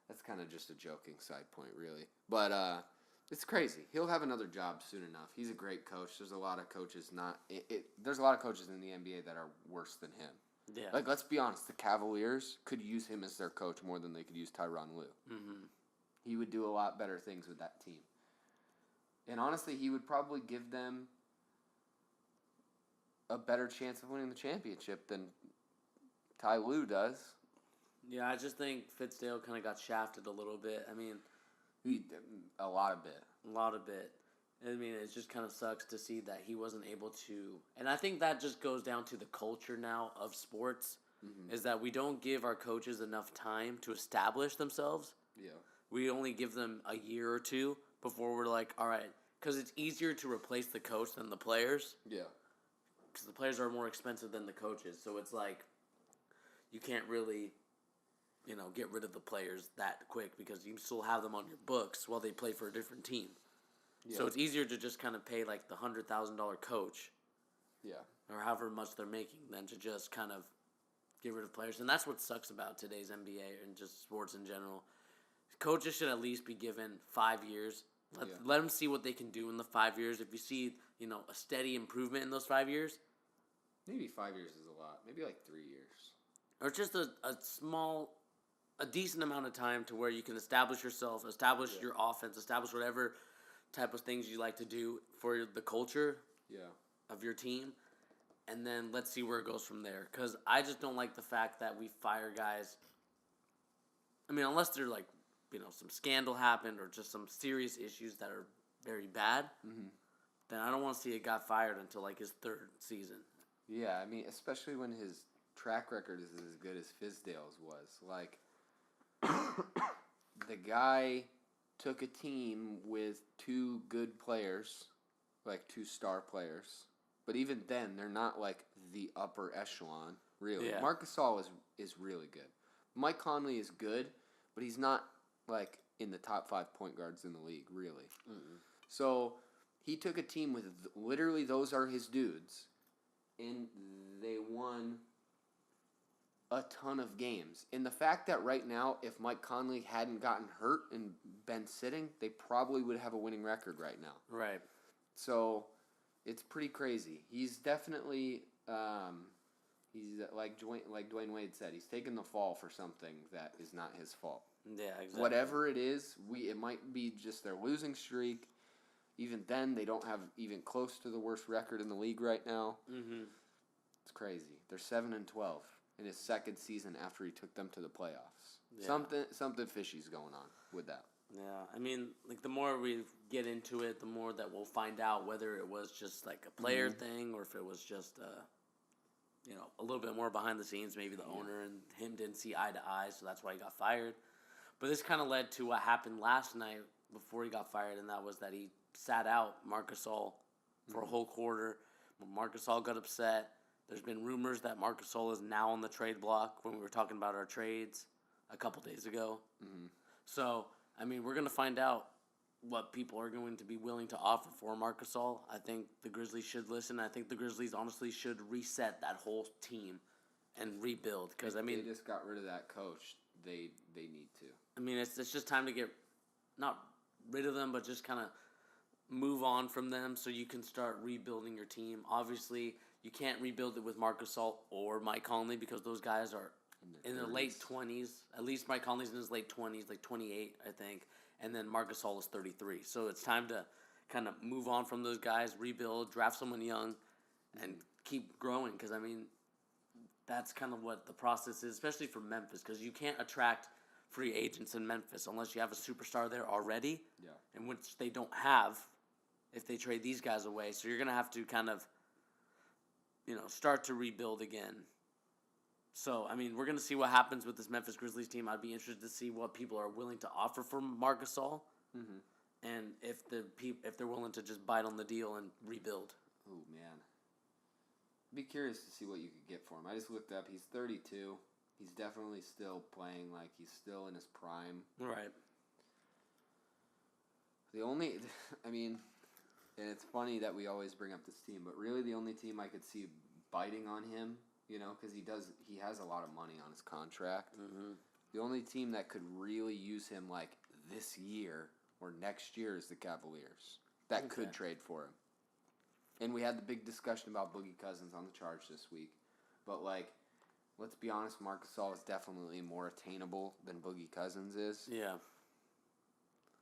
that's kind of just a joking side point, really. But it's crazy. He'll have another job soon enough. He's a great coach. There's a lot of coaches there's a lot of coaches in the NBA that are worse than him. Yeah. Like, let's be honest. The Cavaliers could use him as their coach more than they could use Tyronn Lue. Mm-hmm. He would do a lot better things with that team. And honestly, he would probably give them a better chance of winning the championship than Ty Lue does. Yeah, I just think Fitzdale kind of got shafted a little bit. I mean, A lot of bit. I mean, it just kind of sucks to see that he wasn't able to. And I think that just goes down to the culture now of sports, is that we don't give our coaches enough time to establish themselves. Yeah. We only give them a year or two before we're like, all right, because it's easier to replace the coach than the players. Yeah. Because the players are more expensive than the coaches. So it's like you can't really, get rid of the players that quick because you still have them on your books while they play for a different team. Yeah. So it's easier to just kind of pay like the $100,000 coach. Yeah. Or however much they're making than to just kind of get rid of players. And that's what sucks about today's NBA and just sports in general. Coaches should at least be given 5 years. Let them see what they can do in the 5 years. If you see, a steady improvement in those 5 years. Maybe 5 years is a lot. Maybe like 3 years. Or just a decent amount of time to where you can establish yourself, establish your offense, establish whatever type of things you like to do for the culture of your team. And then let's see where it goes from there. Because I just don't like the fact that we fire guys. I mean, unless they're like, some scandal happened or just some serious issues that are very bad, then I don't want to see a guy fired until like his third season. Yeah, I mean, especially when his track record is as good as Fizdale's was. Like, the guy took a team with two good players, like 2 star players, but even then, they're not like the upper echelon, really. Yeah. Marc Gasol is really good. Mike Conley is good, but he's not like in the top 5 point guards in the league, really. Mm-mm. So he took a team with literally those are his dudes, and they won a ton of games. And the fact that right now, if Mike Conley hadn't gotten hurt and been sitting, they probably would have a winning record right now. Right. So it's pretty crazy. He's definitely he's like Dwayne Wade said, he's taken the fall for something that is not his fault. Yeah, exactly. Whatever it is, it might be just their losing streak. Even then, they don't have even close to the worst record in the league right now. Mm-hmm. It's crazy. They're 7-12 in his second season after he took them to the playoffs. Yeah. Something fishy's going on with that. Yeah, I mean, like the more we get into it, the more that we'll find out whether it was just like a player thing or if it was just a little bit more behind the scenes. Maybe the owner and him didn't see eye to eye, so that's why he got fired. But this kind of led to what happened last night before he got fired, and that was that he sat out Marc Gasol for a whole quarter. Marc Gasol got upset. There's been rumors that Marc Gasol is now on the trade block when we were talking about our trades a couple days ago. Mm-hmm. So, I mean, we're going to find out what people are going to be willing to offer for Marc Gasol. I think the Grizzlies should listen. I think the Grizzlies honestly should reset that whole team and rebuild. Because, I mean, they just got rid of that coach. They need to. I mean, it's just time to get not rid of them, but just kind of move on from them so you can start rebuilding your team. Obviously, you can't rebuild it with Marc Gasol or Mike Conley because those guys are in their late 20s. At least Mike Conley's in his late 20s, like 28, I think. And then Marc Gasol is 33. So it's time to kind of move on from those guys, rebuild, draft someone young, and keep growing. Because, I mean, that's kind of what the process is, especially for Memphis, because you can't attract free agents in Memphis unless you have a superstar there already, in which they don't have. if they trade these guys away. So you're going to have to kind of, start to rebuild again. So, I mean, we're going to see what happens with this Memphis Grizzlies team. I'd be interested to see what people are willing to offer for Marc Gasol. Mm-hmm. And if they're willing to just bite on the deal and rebuild. Oh, man. Be curious to see what you could get for him. I just looked up. He's 32. He's definitely still playing like he's still in his prime. Right. And it's funny that we always bring up this team, but really the only team I could see biting on him, because he has a lot of money on his contract. Mm-hmm. The only team that could really use him like this year or next year is the Cavaliers. That could trade for him. And we had the big discussion about Boogie Cousins on the charge this week. But, let's be honest, Marc Gasol is definitely more attainable than Boogie Cousins is. Yeah.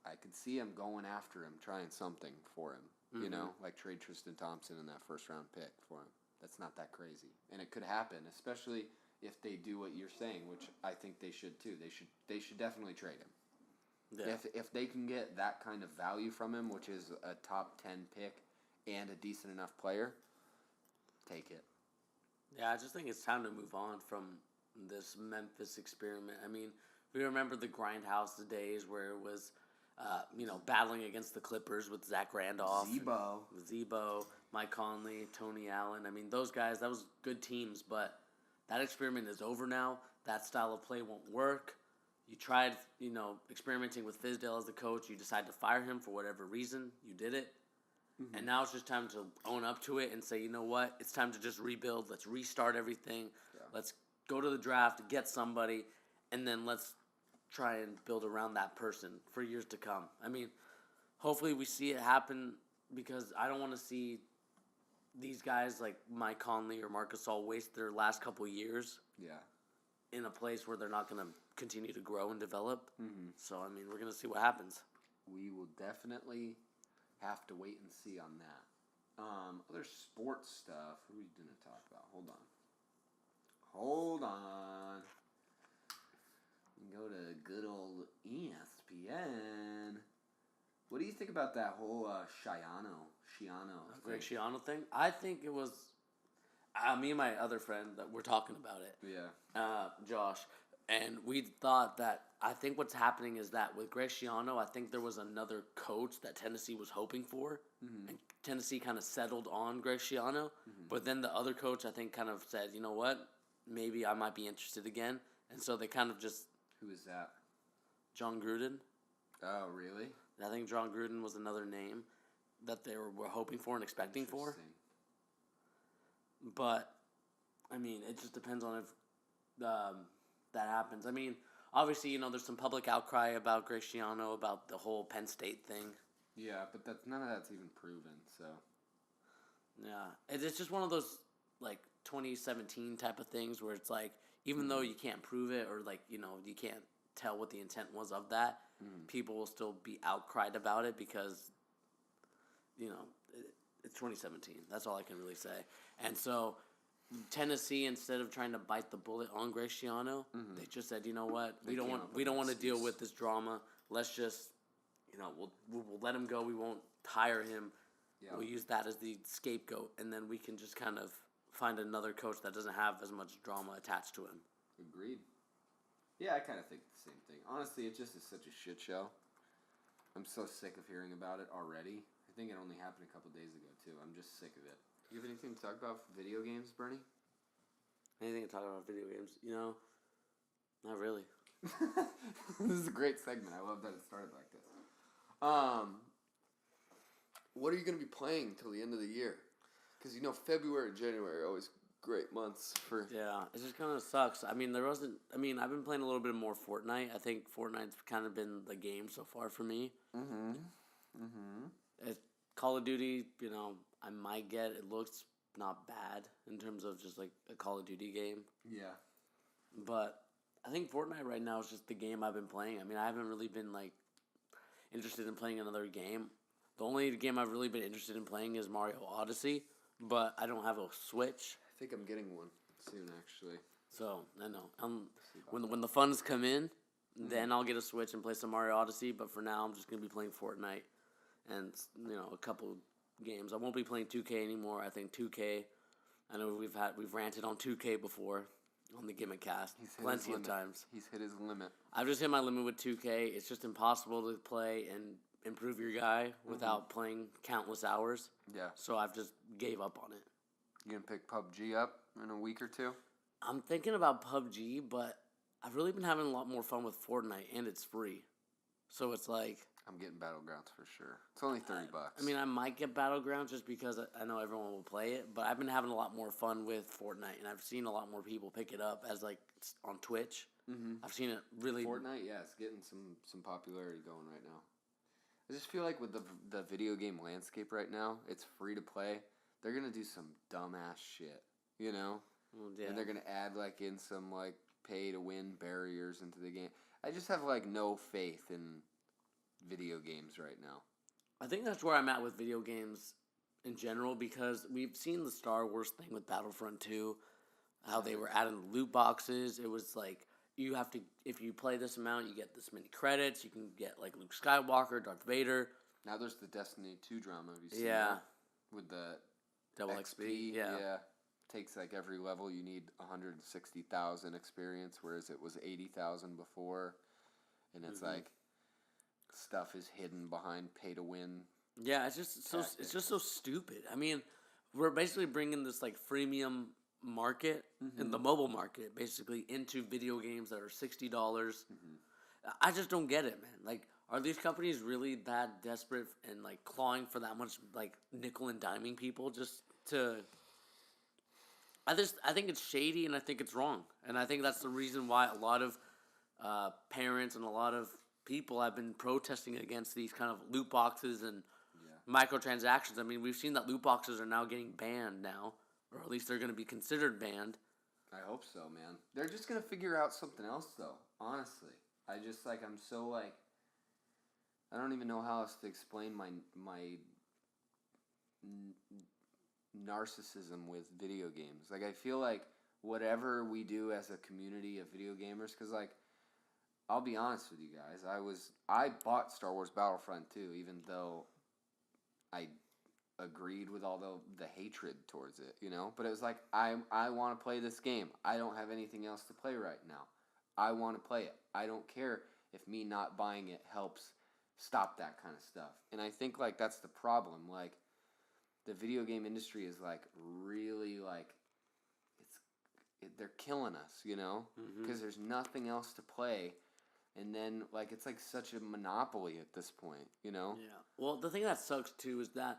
I could see him going after him, trying something for him. Mm-hmm. Like trade Tristan Thompson in that first-round pick for him. That's not that crazy. And it could happen, especially if they do what you're saying, which I think they should too. They should definitely trade him. Yeah. If they can get that kind of value from him, which is a top 10 pick and a decent enough player, take it. Yeah, I just think it's time to move on from this Memphis experiment. I mean, we remember the Grindhouse days where it was, battling against the Clippers with Zach Randolph. Zebo, Mike Conley, Tony Allen. I mean, those guys, that was good teams, but that experiment is over now. That style of play won't work. You tried, experimenting with Fizdale as the coach. You decided to fire him for whatever reason. You did it. Mm-hmm. And now it's just time to own up to it and say, you know what? It's time to just rebuild. Let's restart everything. Yeah. Let's go to the draft, get somebody, and then let's try and build around that person for years to come. I mean, hopefully we see it happen because I don't want to see these guys like Mike Conley or Marc Gasol waste their last couple years in a place where they're not going to continue to grow and develop. Mm-hmm. So, I mean, we're going to see what happens. We will definitely have to wait and see on that. Other sports stuff. Who are we going to talk about? Hold on. Go to good old ESPN. What do you think about that whole Greg Schiano thing? I think it was me and my other friend that we're talking about it. Yeah. Josh. And we thought that I think what's happening is that with Greg Schiano, I think there was another coach that Tennessee was hoping for. Mm-hmm. And Tennessee kind of settled on Greg Schiano. Mm-hmm. But then the other coach, I think, kind of said, you know what? Maybe I might be interested again. And so they kind of just... Who is that? John Gruden. Oh, really? I think John Gruden was another name that they were hoping for and expecting for. But, I mean, it just depends on if that happens. I mean, obviously, there's some public outcry about Greg Schiano, about the whole Penn State thing. Yeah, but none of that's even proven, so. Yeah, it's just one of those, 2017 type of things where it's like, even though you can't prove it or, you can't tell what the intent was of that, people will still be outcried about it because, it's 2017. That's all I can really say. And so Tennessee, instead of trying to bite the bullet on Greg Schiano, they just said, you know what, we don't want to deal with this drama. Let's just, we'll let him go. We won't hire him. Yeah. We'll use that as the scapegoat, and then we can just kind of find another coach that doesn't have as much drama attached to him. Agreed. Yeah, I kind of think the same thing. Honestly, it just is such a shit show. I'm so sick of hearing about it already. I think it only happened a couple days ago, too. I'm just sick of it. You have anything to talk about for video games, Bernie? Anything to talk about video games? Not really. This is a great segment. I love that it started like this. What are you going to be playing till the end of the year? Because, February and January are always great months for... Yeah, it just kind of sucks. I've been playing a little bit more Fortnite. I think Fortnite's kind of been the game so far for me. Call of Duty, I might get... It looks not bad in terms of just, a Call of Duty game. Yeah. But I think Fortnite right now is just the game I've been playing. I haven't really been, interested in playing another game. The only game I've really been interested in playing is Mario Odyssey, but I don't have a Switch. I think I'm getting one soon, actually. So, I know. When the funds come in, then I'll get a Switch and play some Mario Odyssey, but for now I'm just going to be playing Fortnite. and a couple games. I won't be playing 2K anymore. I think 2K. I know we've ranted on 2K before on the Gimmick Cast plenty of times. He's hit his limit. I've just hit my limit with 2K. It's just impossible to play and improve your guy without playing countless hours. Yeah. So I've just gave up on it. You gonna pick PUBG up in a week or two? I'm thinking about PUBG, but I've really been having a lot more fun with Fortnite, and it's free. So it's like... I'm getting Battlegrounds for sure. It's only $30. I mean, I might get Battlegrounds just because I know everyone will play it, but I've been having a lot more fun with Fortnite, and I've seen a lot more people pick it up as, like, on Twitch. Mm-hmm. I've seen it really... Fortnite, yeah, it's getting some popularity going right now. I just feel like with the video game landscape right now, it's free to play. They're going to do some dumbass shit, you know? Well, yeah. And they're going to add, like, in some, like, pay-to-win barriers into the game. I just have, like, no faith in video games right now. I think that's where I'm at with video games in general, because we've seen the Star Wars thing with Battlefront 2, how they were adding loot boxes. It was like, you have to, if you play this amount, you get this many credits. You can get, like, Luke Skywalker, Darth Vader. Now there's the Destiny 2 drama. Have you seen that? With the Double XP. Yeah. Takes, like, every level you need 160,000 experience, whereas it was 80,000 before. And it's like, stuff is hidden behind pay to win. Yeah, it's just so stupid. I mean, we're basically bringing this like freemium market in the mobile market basically into video games that are $60. I just don't get it, man. Like, are these companies really that desperate and like clawing for that much like nickel and diming people just to? I think it's shady and I think it's wrong, and I think that's the reason why a lot of parents and a lot of people have been protesting against these kind of loot boxes and microtransactions. I mean, we've seen that loot boxes are now getting banned now, or at least they're going to be considered banned. I hope so, man. They're just going to figure out something else, though, honestly. I just, like, I'm so, like, I don't even know how else to explain my narcissism with video games. Like, I feel like whatever we do as a community of video gamers, because, like, I'll be honest with you guys, I bought Star Wars Battlefront 2, even though I agreed with all the hatred towards it, you know? But it was like, I want to play this game. I don't have anything else to play right now. I want to play it. I don't care if me not buying it helps stop that kind of stuff. And I think, like, that's the problem. Like, the video game industry is, like, really, like, they're killing us, you know? Because there's nothing else to play. And then, like, it's, like, such a monopoly at this point, you know? Yeah. Well, the thing that sucks, too, is that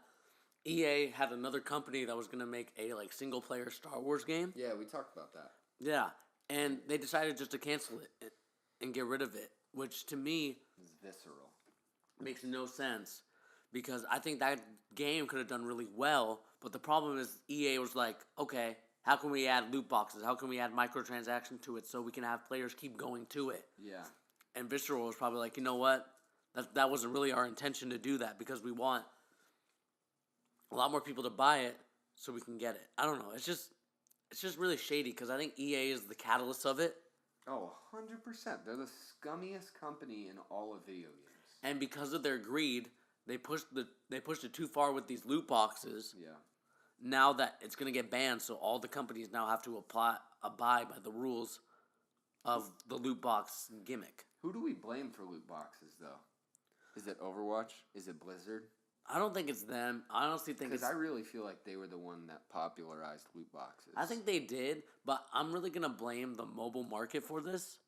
EA had another company that was going to make a, like, single-player Star Wars game. Yeah, we talked about that. Yeah. And they decided just to cancel it and get rid of it, which, to me... is visceral. Makes no sense. Because I think that game could have done really well, but the problem is EA was like, okay, how can we add loot boxes? How can we add microtransactions to it so we can have players keep going to it? Yeah. And Visceral was probably like, you know what? That wasn't really our intention to do that because we want a lot more people to buy it so we can get it. I don't know. It's just really shady because I think EA is the catalyst of it. Oh, 100%. They're the scummiest company in all of video games. And because of their greed, they pushed it too far with these loot boxes. Yeah. Now that it's going to get banned, so all the companies now have to abide by the rules of the loot box gimmick. Who do we blame for loot boxes, though? Is it Overwatch? Is it Blizzard? I don't think it's them. I honestly think it's... Because I really feel like they were the one that popularized loot boxes. I think they did, but I'm really going to blame the mobile market for this.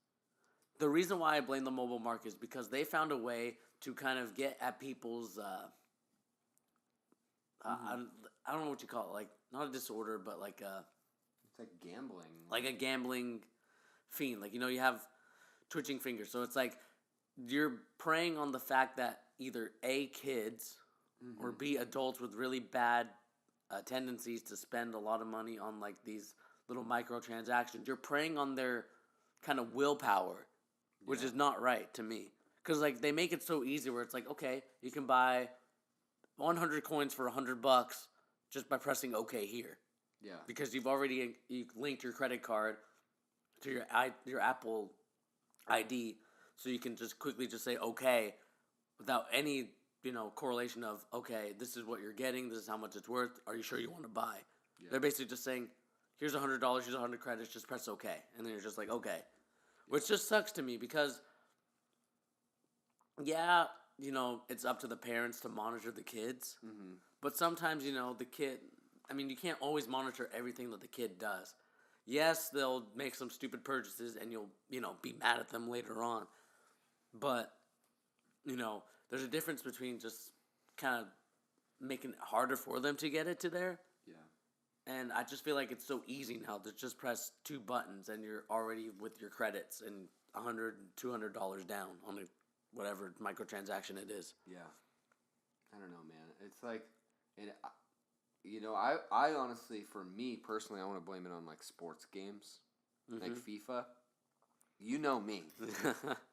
The reason why I blame the mobile market is because they found a way to kind of get at people's... I don't know what you call it. Like, not a disorder, but like a... It's like gambling. Like a gambling fiend. Like, you know, you have twitching fingers. So it's like you're preying on the fact that either A, kids, or B, adults with really bad tendencies to spend a lot of money on, like, these little microtransactions. You're preying on their kind of willpower, which is not right to me. Because, like, they make it so easy where it's like, okay, you can buy 100 coins for $100 just by pressing OK here. Yeah. Because you've linked your credit card to your Apple ID, so you can just quickly just say OK without any correlation of, okay, this is what you're getting, this is how much it's worth, are you sure you want to buy? Yeah. They're basically just saying, here's $100, here's 100 credits, just press OK. And then you're just like, okay. Which just sucks to me because, yeah, it's up to the parents to monitor the kids. Mm-hmm. But sometimes, the kid, you can't always monitor everything that the kid does. Yes, they'll make some stupid purchases and you'll, be mad at them later on. But, there's a difference between just kind of making it harder for them to get it to there. Yeah. And I just feel like it's so easy now to just press 2 buttons and you're already with your credits and $100, $200 down on whatever microtransaction it is. Yeah. I don't know, man. It's like, and I honestly, for me personally, I want to blame it on like sports games, like FIFA. You know me.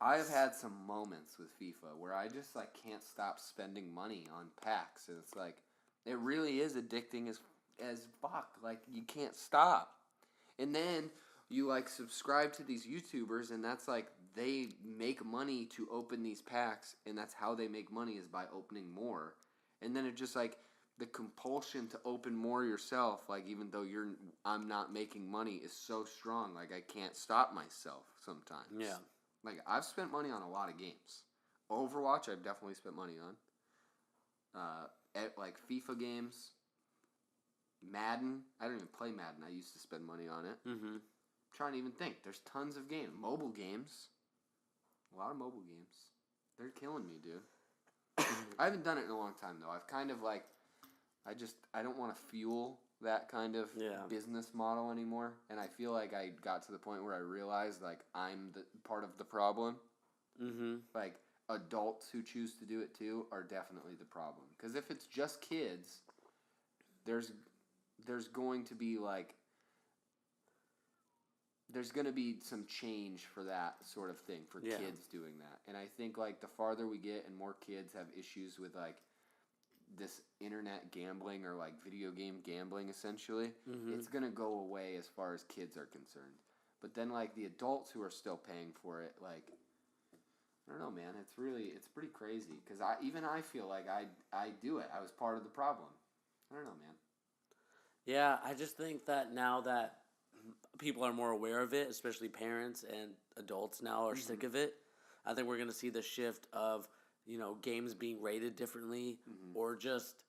I have had some moments with FIFA where I just like can't stop spending money on packs, and it's like it really is addicting as fuck. Like you can't stop, and then you like subscribe to these YouTubers, and that's like they make money to open these packs, and that's how they make money is by opening more, and then it just like the compulsion to open more yourself, like even though I'm not making money, is so strong. Like I can't stop myself sometimes. Yeah. Like I've spent money on a lot of games. Overwatch, I've definitely spent money on. Like FIFA games, Madden. I don't even play Madden. I used to spend money on it. Mm-hmm. Trying to even think. There's tons of games. Mobile games. A lot of mobile games. They're killing me, dude. I haven't done it in a long time though. I've kind of like. I don't want to fuel that kind of business model anymore. And I feel like I got to the point where I realized, like, I'm the part of the problem. Mm-hmm. Like, adults who choose to do it, too, are definitely the problem. Because if it's just kids, there's going to be, like... There's going to be some change for that sort of thing, for kids doing that. And I think, like, the farther we get and more kids have issues with, like... this internet gambling or like video game gambling essentially, it's going to go away as far as kids are concerned. But then like the adults who are still paying for it, like, I don't know, man, it's pretty crazy because I feel like I do it. I was part of the problem. I don't know, man. Yeah, I just think that now that people are more aware of it, especially parents and adults now are sick of it, I think we're going to see the shift of games being rated differently, or just,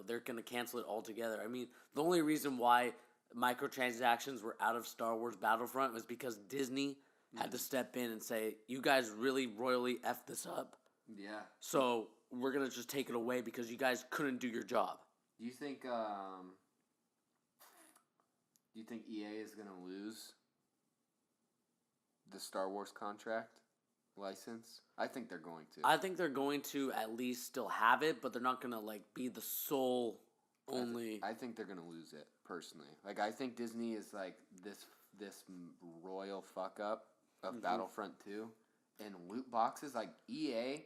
they're going to cancel it altogether. I mean, the only reason why microtransactions were out of Star Wars Battlefront was because Disney had to step in and say, you guys really royally effed this up. Yeah. So we're going to just take it away because you guys couldn't do your job. Do you think EA is going to lose the Star Wars contract? License? I think they're going to. I think they're going to at least still have it, but they're not going to like be the sole only. I think they're going to lose it personally. Like I think Disney is like this royal fuck up of Battlefront 2 and loot boxes. Like EA,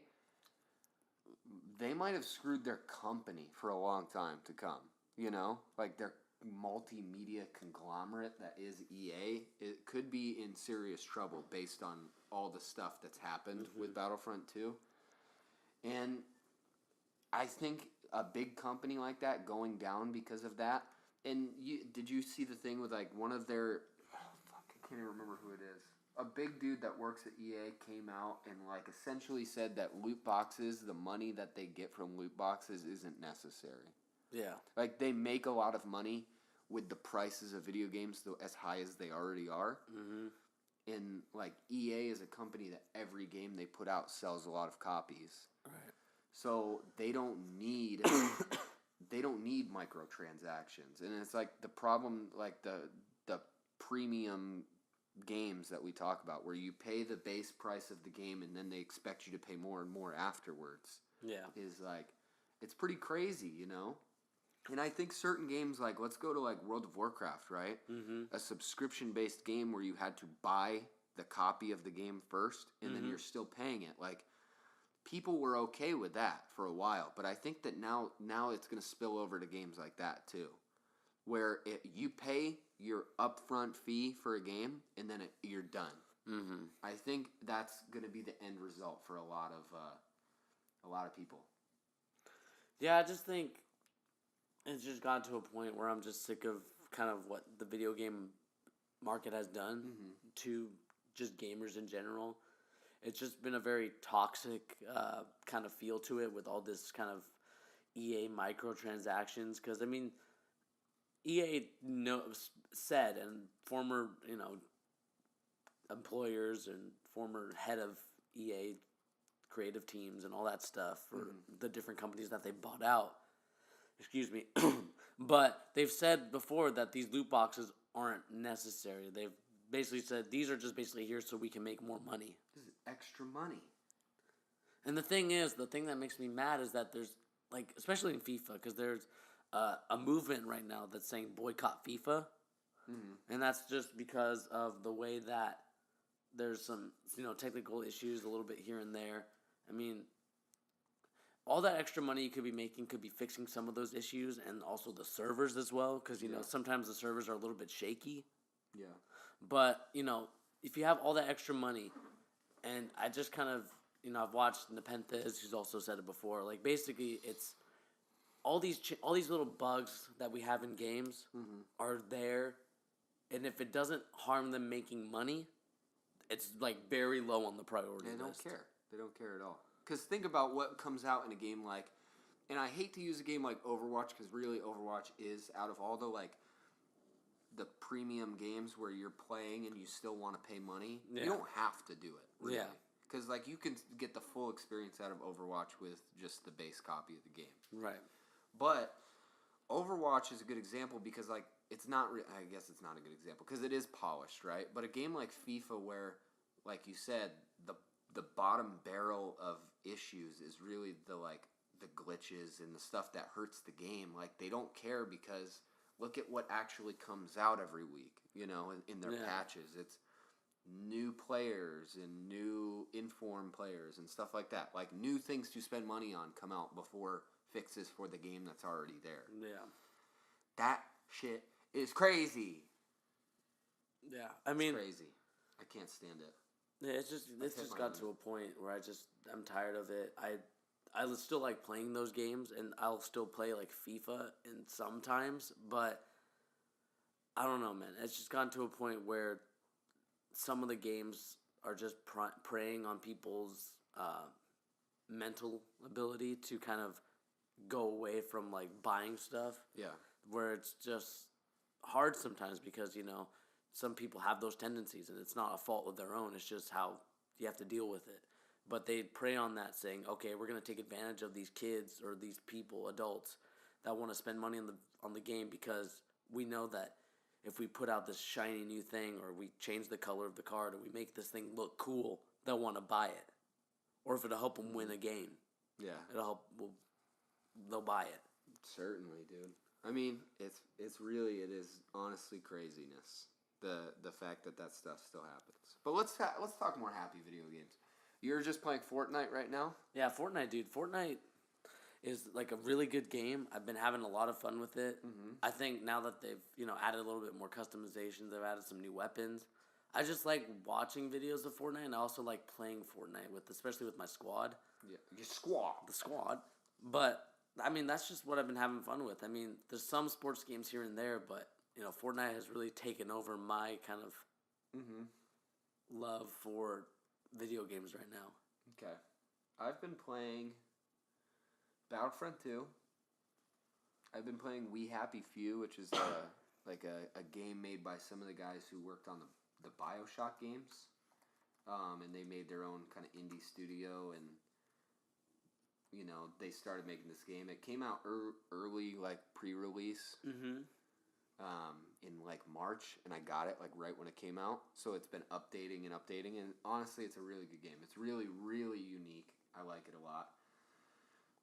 they might have screwed their company for a long time to come. Like their multimedia conglomerate that is EA, it could be in serious trouble based on all the stuff that's happened with Battlefront 2. And I think a big company like that going down because of that. And did you see the thing with like one of their I can't even remember who it is. A big dude that works at EA came out and like essentially said that loot boxes, the money that they get from loot boxes isn't necessary. Yeah. Like they make a lot of money with the prices of video games as high as they already are. Mm-hmm. And like EA is a company that every game they put out sells a lot of copies. Right. So they don't need microtransactions. And it's like the problem, like the premium games that we talk about, where you pay the base price of the game and then they expect you to pay more and more afterwards. Yeah. Is like, it's pretty crazy, And I think certain games, like, let's go to, like, World of Warcraft, right? Mm-hmm. A subscription-based game where you had to buy the copy of the game first, and then you're still paying it. Like, people were okay with that for a while, but I think that now it's going to spill over to games like that, too, where you pay your upfront fee for a game, and then you're done. Mm-hmm. I think that's going to be the end result for a lot of people. Yeah, I just think it's just gotten to a point where I'm just sick of kind of what the video game market has done to just gamers in general. It's just been a very toxic kind of feel to it with all this kind of EA microtransactions. Because I mean, EA said, and former employers and former head of EA creative teams and all that stuff for the different companies that they bought out. Excuse me. But they've said before that these loot boxes aren't necessary. They've basically said these are just basically here so we can make more money. This is extra money. And the thing that makes me mad is that there's, like, especially in FIFA, because there's a movement right now that's saying boycott FIFA. And that's just because of the way that there's some, technical issues a little bit here and there. I mean, all that extra money you could be making could be fixing some of those issues and also the servers as well, because, sometimes the servers are a little bit shaky. Yeah. But, if you have all that extra money, and I just kind of, I've watched Nepenthes, who's also said it before, like, basically it's all these little bugs that we have in games are there, and if it doesn't harm them making money, it's, like, very low on the priority list. They don't care. They don't care at all. Because think about what comes out in a game like, and I hate to use a game like Overwatch, because really Overwatch is, out of all the, like, the premium games where you're playing and you still want to pay money, you don't have to do it, really. Yeah. Because, like, you can get the full experience out of Overwatch with just the base copy of the game. Right. But Overwatch is a good example because, like, it's not, I guess it's not a good example because it is polished, right? But a game like FIFA where, like you said, the bottom barrel of issues is really the glitches and the stuff that hurts the game. Like, they don't care because look at what actually comes out every week, in their patches. It's new players and new informed players and stuff like that. Like, new things to spend money on come out before fixes for the game that's already there. Yeah. That shit is crazy. Yeah. I mean, it's crazy. I can't stand it. Yeah, it's just got to a point where I'm tired of it. I still like playing those games, and I'll still play like FIFA and sometimes, but I don't know, man. It's just gotten to a point where some of the games are just preying on people's mental ability to kind of go away from like buying stuff. Yeah. Where it's just hard sometimes because, some people have those tendencies, and it's not a fault of their own. It's just how you have to deal with it. But they prey on that, saying, okay, we're going to take advantage of these kids or these people, adults, that want to spend money on the game because we know that if we put out this shiny new thing or we change the color of the card or we make this thing look cool, they'll want to buy it. Or if it'll help them win a game. Yeah. They'll buy it. Certainly, dude. I mean, it is honestly craziness. The fact that stuff still happens. But let's talk more happy video games. You're just playing Fortnite right now? Yeah, Fortnite, dude. Fortnite is like a really good game. I've been having a lot of fun with it. I think now that they've added a little bit more customizations, they've added some new weapons. I just like watching videos of Fortnite, and I also like playing Fortnite especially with my squad. Yeah, your squad. The squad. But I mean, that's just what I've been having fun with. I mean, there's some sports games here and there, but Fortnite has really taken over my kind of love for video games right now. Okay. I've been playing Battlefront 2. I've been playing We Happy Few, which is a game made by some of the guys who worked on the BioShock games. And they made their own kind of indie studio, and they started making this game. It came out early, like pre-release. In like March, and I got it like right when it came out. So it's been updating, and honestly, it's a really good game. It's really, really unique. I like it a lot.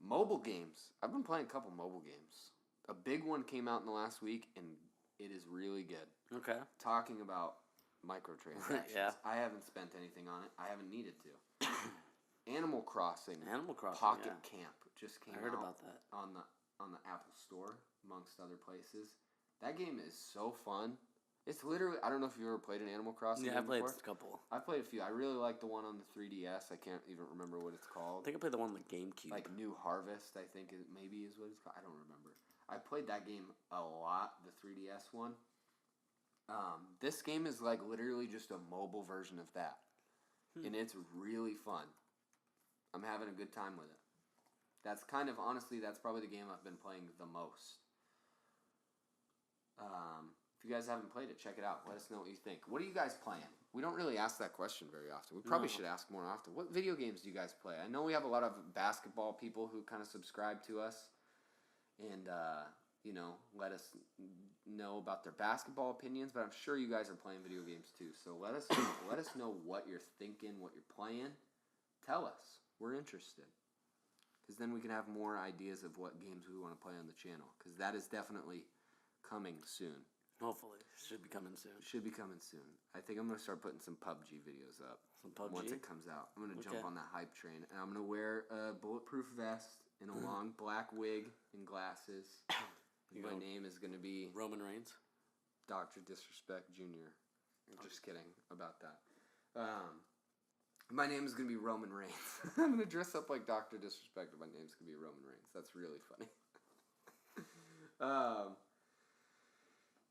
Mobile games. I've been playing a couple mobile games. A big one came out in the last week, and it is really good. Okay. Talking about microtransactions. Yeah. I haven't spent anything on it. I haven't needed to. Animal Crossing. Pocket Camp just came out. I heard about that on the Apple Store, amongst other places. That game is so fun. It's literally, I don't know if you ever played an Animal Crossing Yeah, I game played before. a couple. I played a few. I really like the one on the 3DS. I can't even remember what it's I called. think I played the one on the GameCube. Like New Harvest, I think maybe is what it's called. I don't remember. I played that game a lot, the 3DS one. This game is like literally just a mobile version of that. And it's really fun. I'm having a good time with it. That's kind of, honestly, that's probably the game I've been playing the most. If you guys haven't played it, check it out. Let us know what you think. What are you guys playing? We don't really ask that question very often. We probably should ask more often. What video games do you guys play? I know we have a lot of basketball people who kind of subscribe to us and, let us know about their basketball opinions, but I'm sure you guys are playing video games too. So let us know. Let us know what you're thinking, what you're playing. Tell us. We're interested. Because then we can have more ideas of what games we want to play on the channel. Because that is definitely coming soon. Hopefully. Should be coming soon. Should be coming soon. I think I'm going to start putting some PUBG videos up. Some PUBG? Once it comes out. I'm going to jump on that hype train. And I'm going to wear a bulletproof vest and a long black wig and glasses. My name is going to be Roman Reigns. Dr. Disrespect Jr. I'm just kidding about that. My name is going to be Roman Reigns. I'm going to dress up like Dr. Disrespect, and my name is going to be Roman Reigns. That's really funny.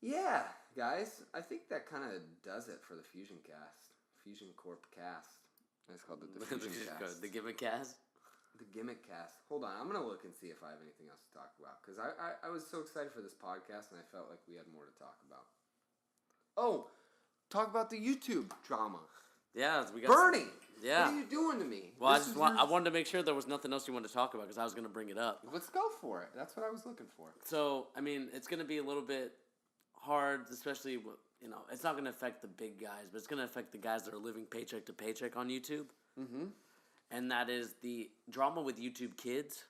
Yeah, guys. I think that kind of does it for the Fusion Cast. Fusion Corp Cast. It's called the Fusion Cast. The Gimmick Cast? The Gimmick Cast. Hold on, I'm going to look and see if I have anything else to talk about. Because I was so excited for this podcast, and I felt like we had more to talk about. Oh, talk about the YouTube drama. Yeah, we got Bernie! Yeah. What are you doing to me? Well, I wanted to make sure there was nothing else you wanted to talk about because I was going to bring it up. Let's go for it. That's what I was looking for. So, I mean, it's going to be a little bit hard, especially, it's not going to affect the big guys, but it's going to affect the guys that are living paycheck to paycheck on YouTube. Mm-hmm. And that is the drama with YouTube Kids.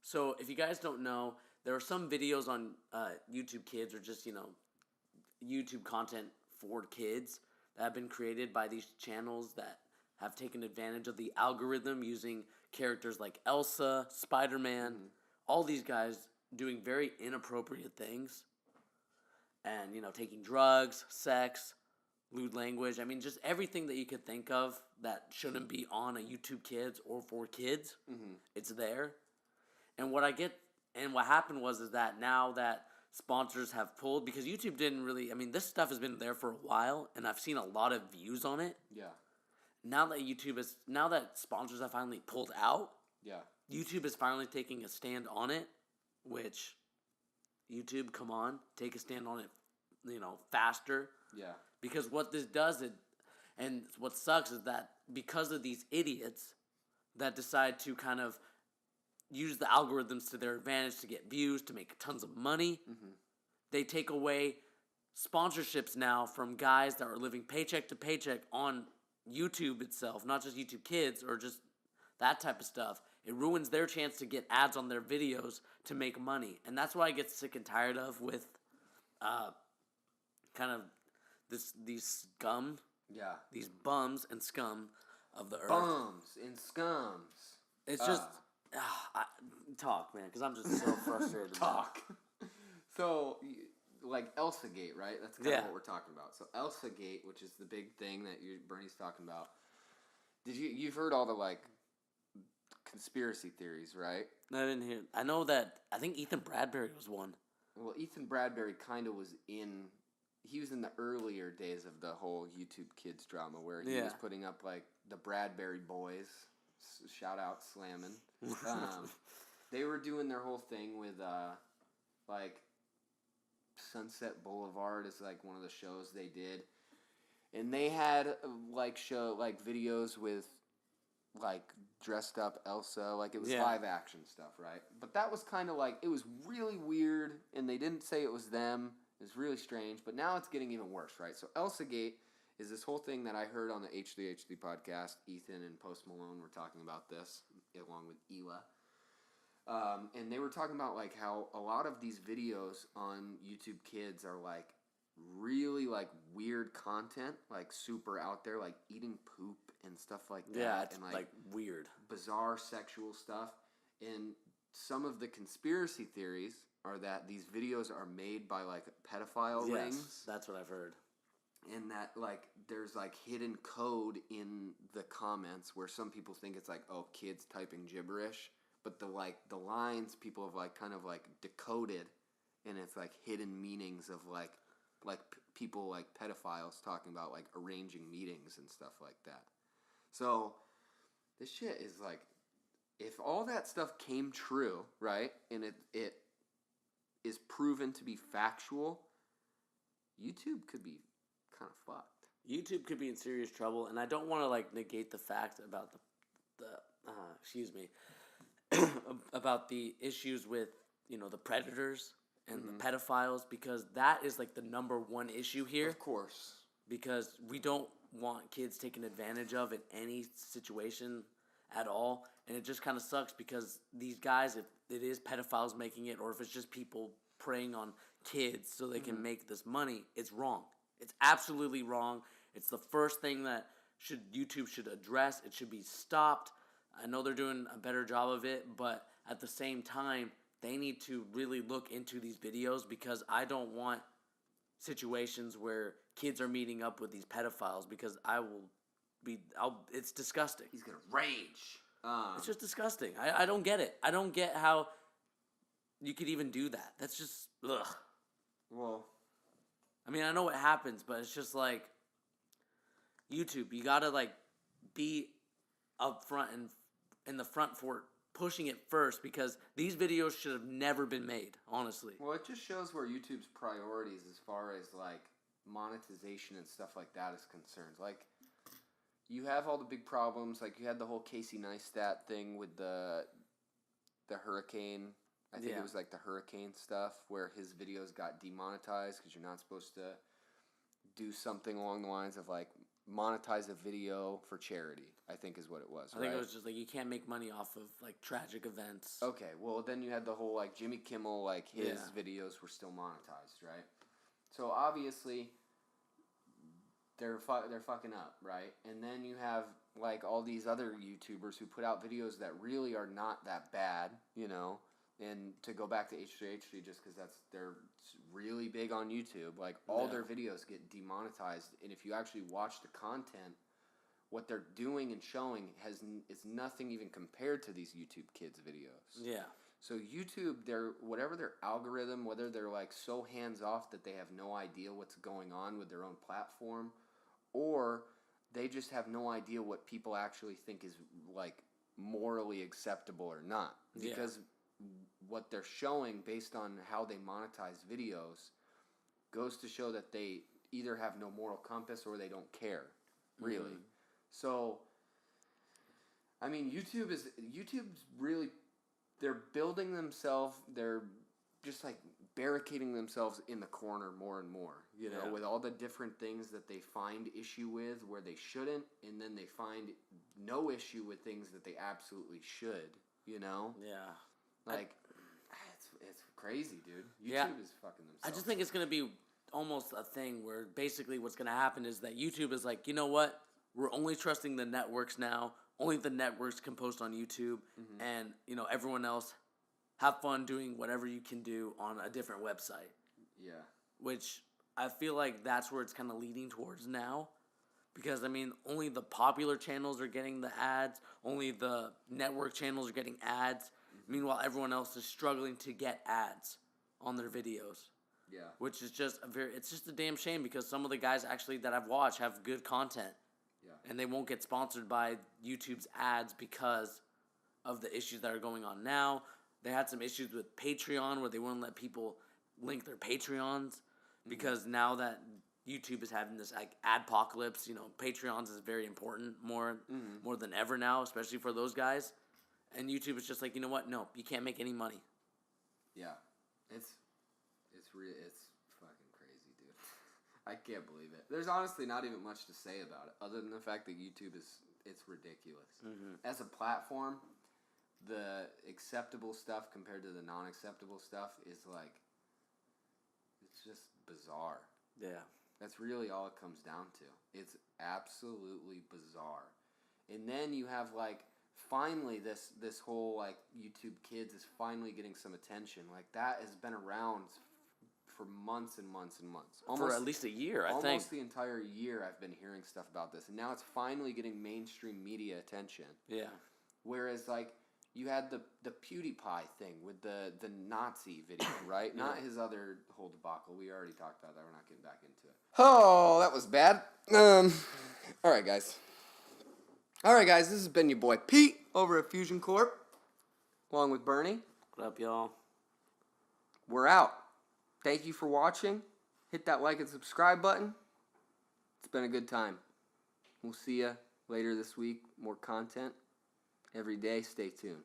So, if you guys don't know, there are some videos on YouTube Kids or just, YouTube content for kids that have been created by these channels that have taken advantage of the algorithm using characters like Elsa, Spider-Man, all these guys doing very inappropriate things and, taking drugs, sex, lewd language. I mean, just everything that you could think of that shouldn't be on a YouTube Kids or for kids, it's there. And what happened was that now that sponsors have pulled, because YouTube didn't really, this stuff has been there for a while, and I've seen a lot of views on it. Yeah. Now that sponsors have finally pulled out, YouTube is finally taking a stand on it, which, YouTube, come on, take a stand on it, faster. Yeah. Because what this does, and what sucks is that because of these idiots that decide to kind of use the algorithms to their advantage to get views, to make tons of money, they take away sponsorships now from guys that are living paycheck to paycheck on YouTube itself, not just YouTube Kids or just that type of stuff. It ruins their chance to get ads on their videos to make money. And that's what I get sick and tired of with kind of these scum, these bums and scum of the earth. Bums and scums. It's just... talk, man, because I'm just so frustrated. Talk. So, like Elsagate, right? That's kind of what we're talking about. So Elsagate, which is the big thing that Bernie's talking about. You've heard all the conspiracy theories, right? I didn't hear. I know that. I think Ethan Bradbury was one. Well, Ethan Bradbury kind of was in. He was in the earlier days of the whole YouTube Kids drama, where he was putting up the Bradbury Boys. Shout out slamming. They were doing their whole thing with Sunset Boulevard is one of the shows they did, and they had videos with dressed up Elsa, it was live action stuff, right? But that was kind of it was really weird, and they didn't say it was them. It was really strange, but now it's getting even worse, right? So Elsagate is this whole thing that I heard on the H3H3 podcast. Ethan and Post Malone were talking about this, along with Ela. And they were talking about how a lot of these videos on YouTube Kids are really weird content, super out there, eating poop and stuff like that. Yeah, it's and weird. Bizarre sexual stuff. And some of the conspiracy theories are that these videos are made by like pedophile rings. That's what I've heard. And that like there's like hidden code in the comments where some people think it's like, oh, kids typing gibberish, but the lines people have like kind of like decoded, and it's like hidden meanings of like people like pedophiles talking about like arranging meetings and stuff like that. So this shit is like, if all that stuff came true, right, and it is proven to be factual, YouTube could be kind of fucked. YouTube could be in serious trouble, and I don't want to like negate the fact about about the issues with the predators and the pedophiles, because that is like the number one issue here. Of course, because we don't want kids taken advantage of in any situation at all, and it just kind of sucks because these guys, if it is pedophiles making it, or if it's just people preying on kids so they can make this money, it's wrong. It's absolutely wrong. It's the first thing that YouTube should address. It should be stopped. I know they're doing a better job of it, but at the same time, they need to really look into these videos, because I don't want situations where kids are meeting up with these pedophiles, because it's disgusting. He's gonna rage. It's just disgusting. I don't get it. I don't get how you could even do that. That's just, ugh. Well, I mean, I know what happens, but it's just like, YouTube, you gotta like be up front and in the front for pushing it first, because these videos should have never been made, honestly. Well, it just shows where YouTube's priorities as far as like monetization and stuff like that is concerned. Like, you have all the big problems. Like, you had the whole Casey Neistat thing with the hurricane. I think it was like the hurricane stuff where his videos got demonetized because you're not supposed to do something along the lines of like monetize a video for charity, I think is what it was. I think it was just like, you can't make money off of like tragic events. Okay, well then you had the whole like Jimmy Kimmel, like his videos were still monetized, right? So obviously they're fucking up, right? And then you have like all these other YouTubers who put out videos that really are not that bad, And to go back to H3H3, just because they're really big on YouTube, like all their videos get demonetized, and if you actually watch the content, what they're doing and showing is nothing even compared to these YouTube Kids videos. Yeah. So YouTube, whatever their algorithm, whether they're like so hands off that they have no idea what's going on with their own platform, or they just have no idea what people actually think is like morally acceptable or not, because what they're showing based on how they monetize videos goes to show that they either have no moral compass or they don't care, really. Mm-hmm. So, I mean, YouTube's really, they're building themselves, they're just like barricading themselves in the corner more and more, with all the different things that they find issue with where they shouldn't, and then they find no issue with things that they absolutely should, Yeah. Like, it's crazy, dude. YouTube is fucking themselves. I just think it's going to be almost a thing where basically what's going to happen is that YouTube is like, you know what? We're only trusting the networks now. Only the networks can post on YouTube. Mm-hmm. And, everyone else, have fun doing whatever you can do on a different website. Yeah. Which I feel like that's where it's kind of leading towards now. Because, I mean, only the popular channels are getting the ads. Only the network channels are getting ads. Meanwhile, everyone else is struggling to get ads on their videos. Yeah. Which is just it's just a damn shame, because some of the guys actually that I've watched have good content. Yeah. And they won't get sponsored by YouTube's ads because of the issues that are going on now. They had some issues with Patreon where they wouldn't let people link their Patreons, because now that YouTube is having this like adpocalypse, Patreons is very important more than ever now, especially for those guys. And YouTube is just like, you know what? No, you can't make any money. Yeah, it's fucking crazy, dude. I can't believe it. There's honestly not even much to say about it, other than the fact that YouTube it's ridiculous. Mm-hmm. As a platform, the acceptable stuff compared to the non-acceptable stuff is like, it's just bizarre. Yeah, that's really all it comes down to. It's absolutely bizarre. And then you have like finally this whole like YouTube Kids is finally getting some attention. Like that has been around for months and months and months. For at least a year, I think. Almost the entire year I've been hearing stuff about this. And now it's finally getting mainstream media attention. Yeah. Whereas like you had the PewDiePie thing with the Nazi video, right? Yeah. Not his other whole debacle. We already talked about that. We're not getting back into it. Oh, that was bad. All right, guys. This has been your boy Pete over at Fusion Corp, along with Bernie. What up, y'all? We're out. Thank you for watching. Hit that like and subscribe button. It's been a good time. We'll see you later this week. More content every day. Stay tuned.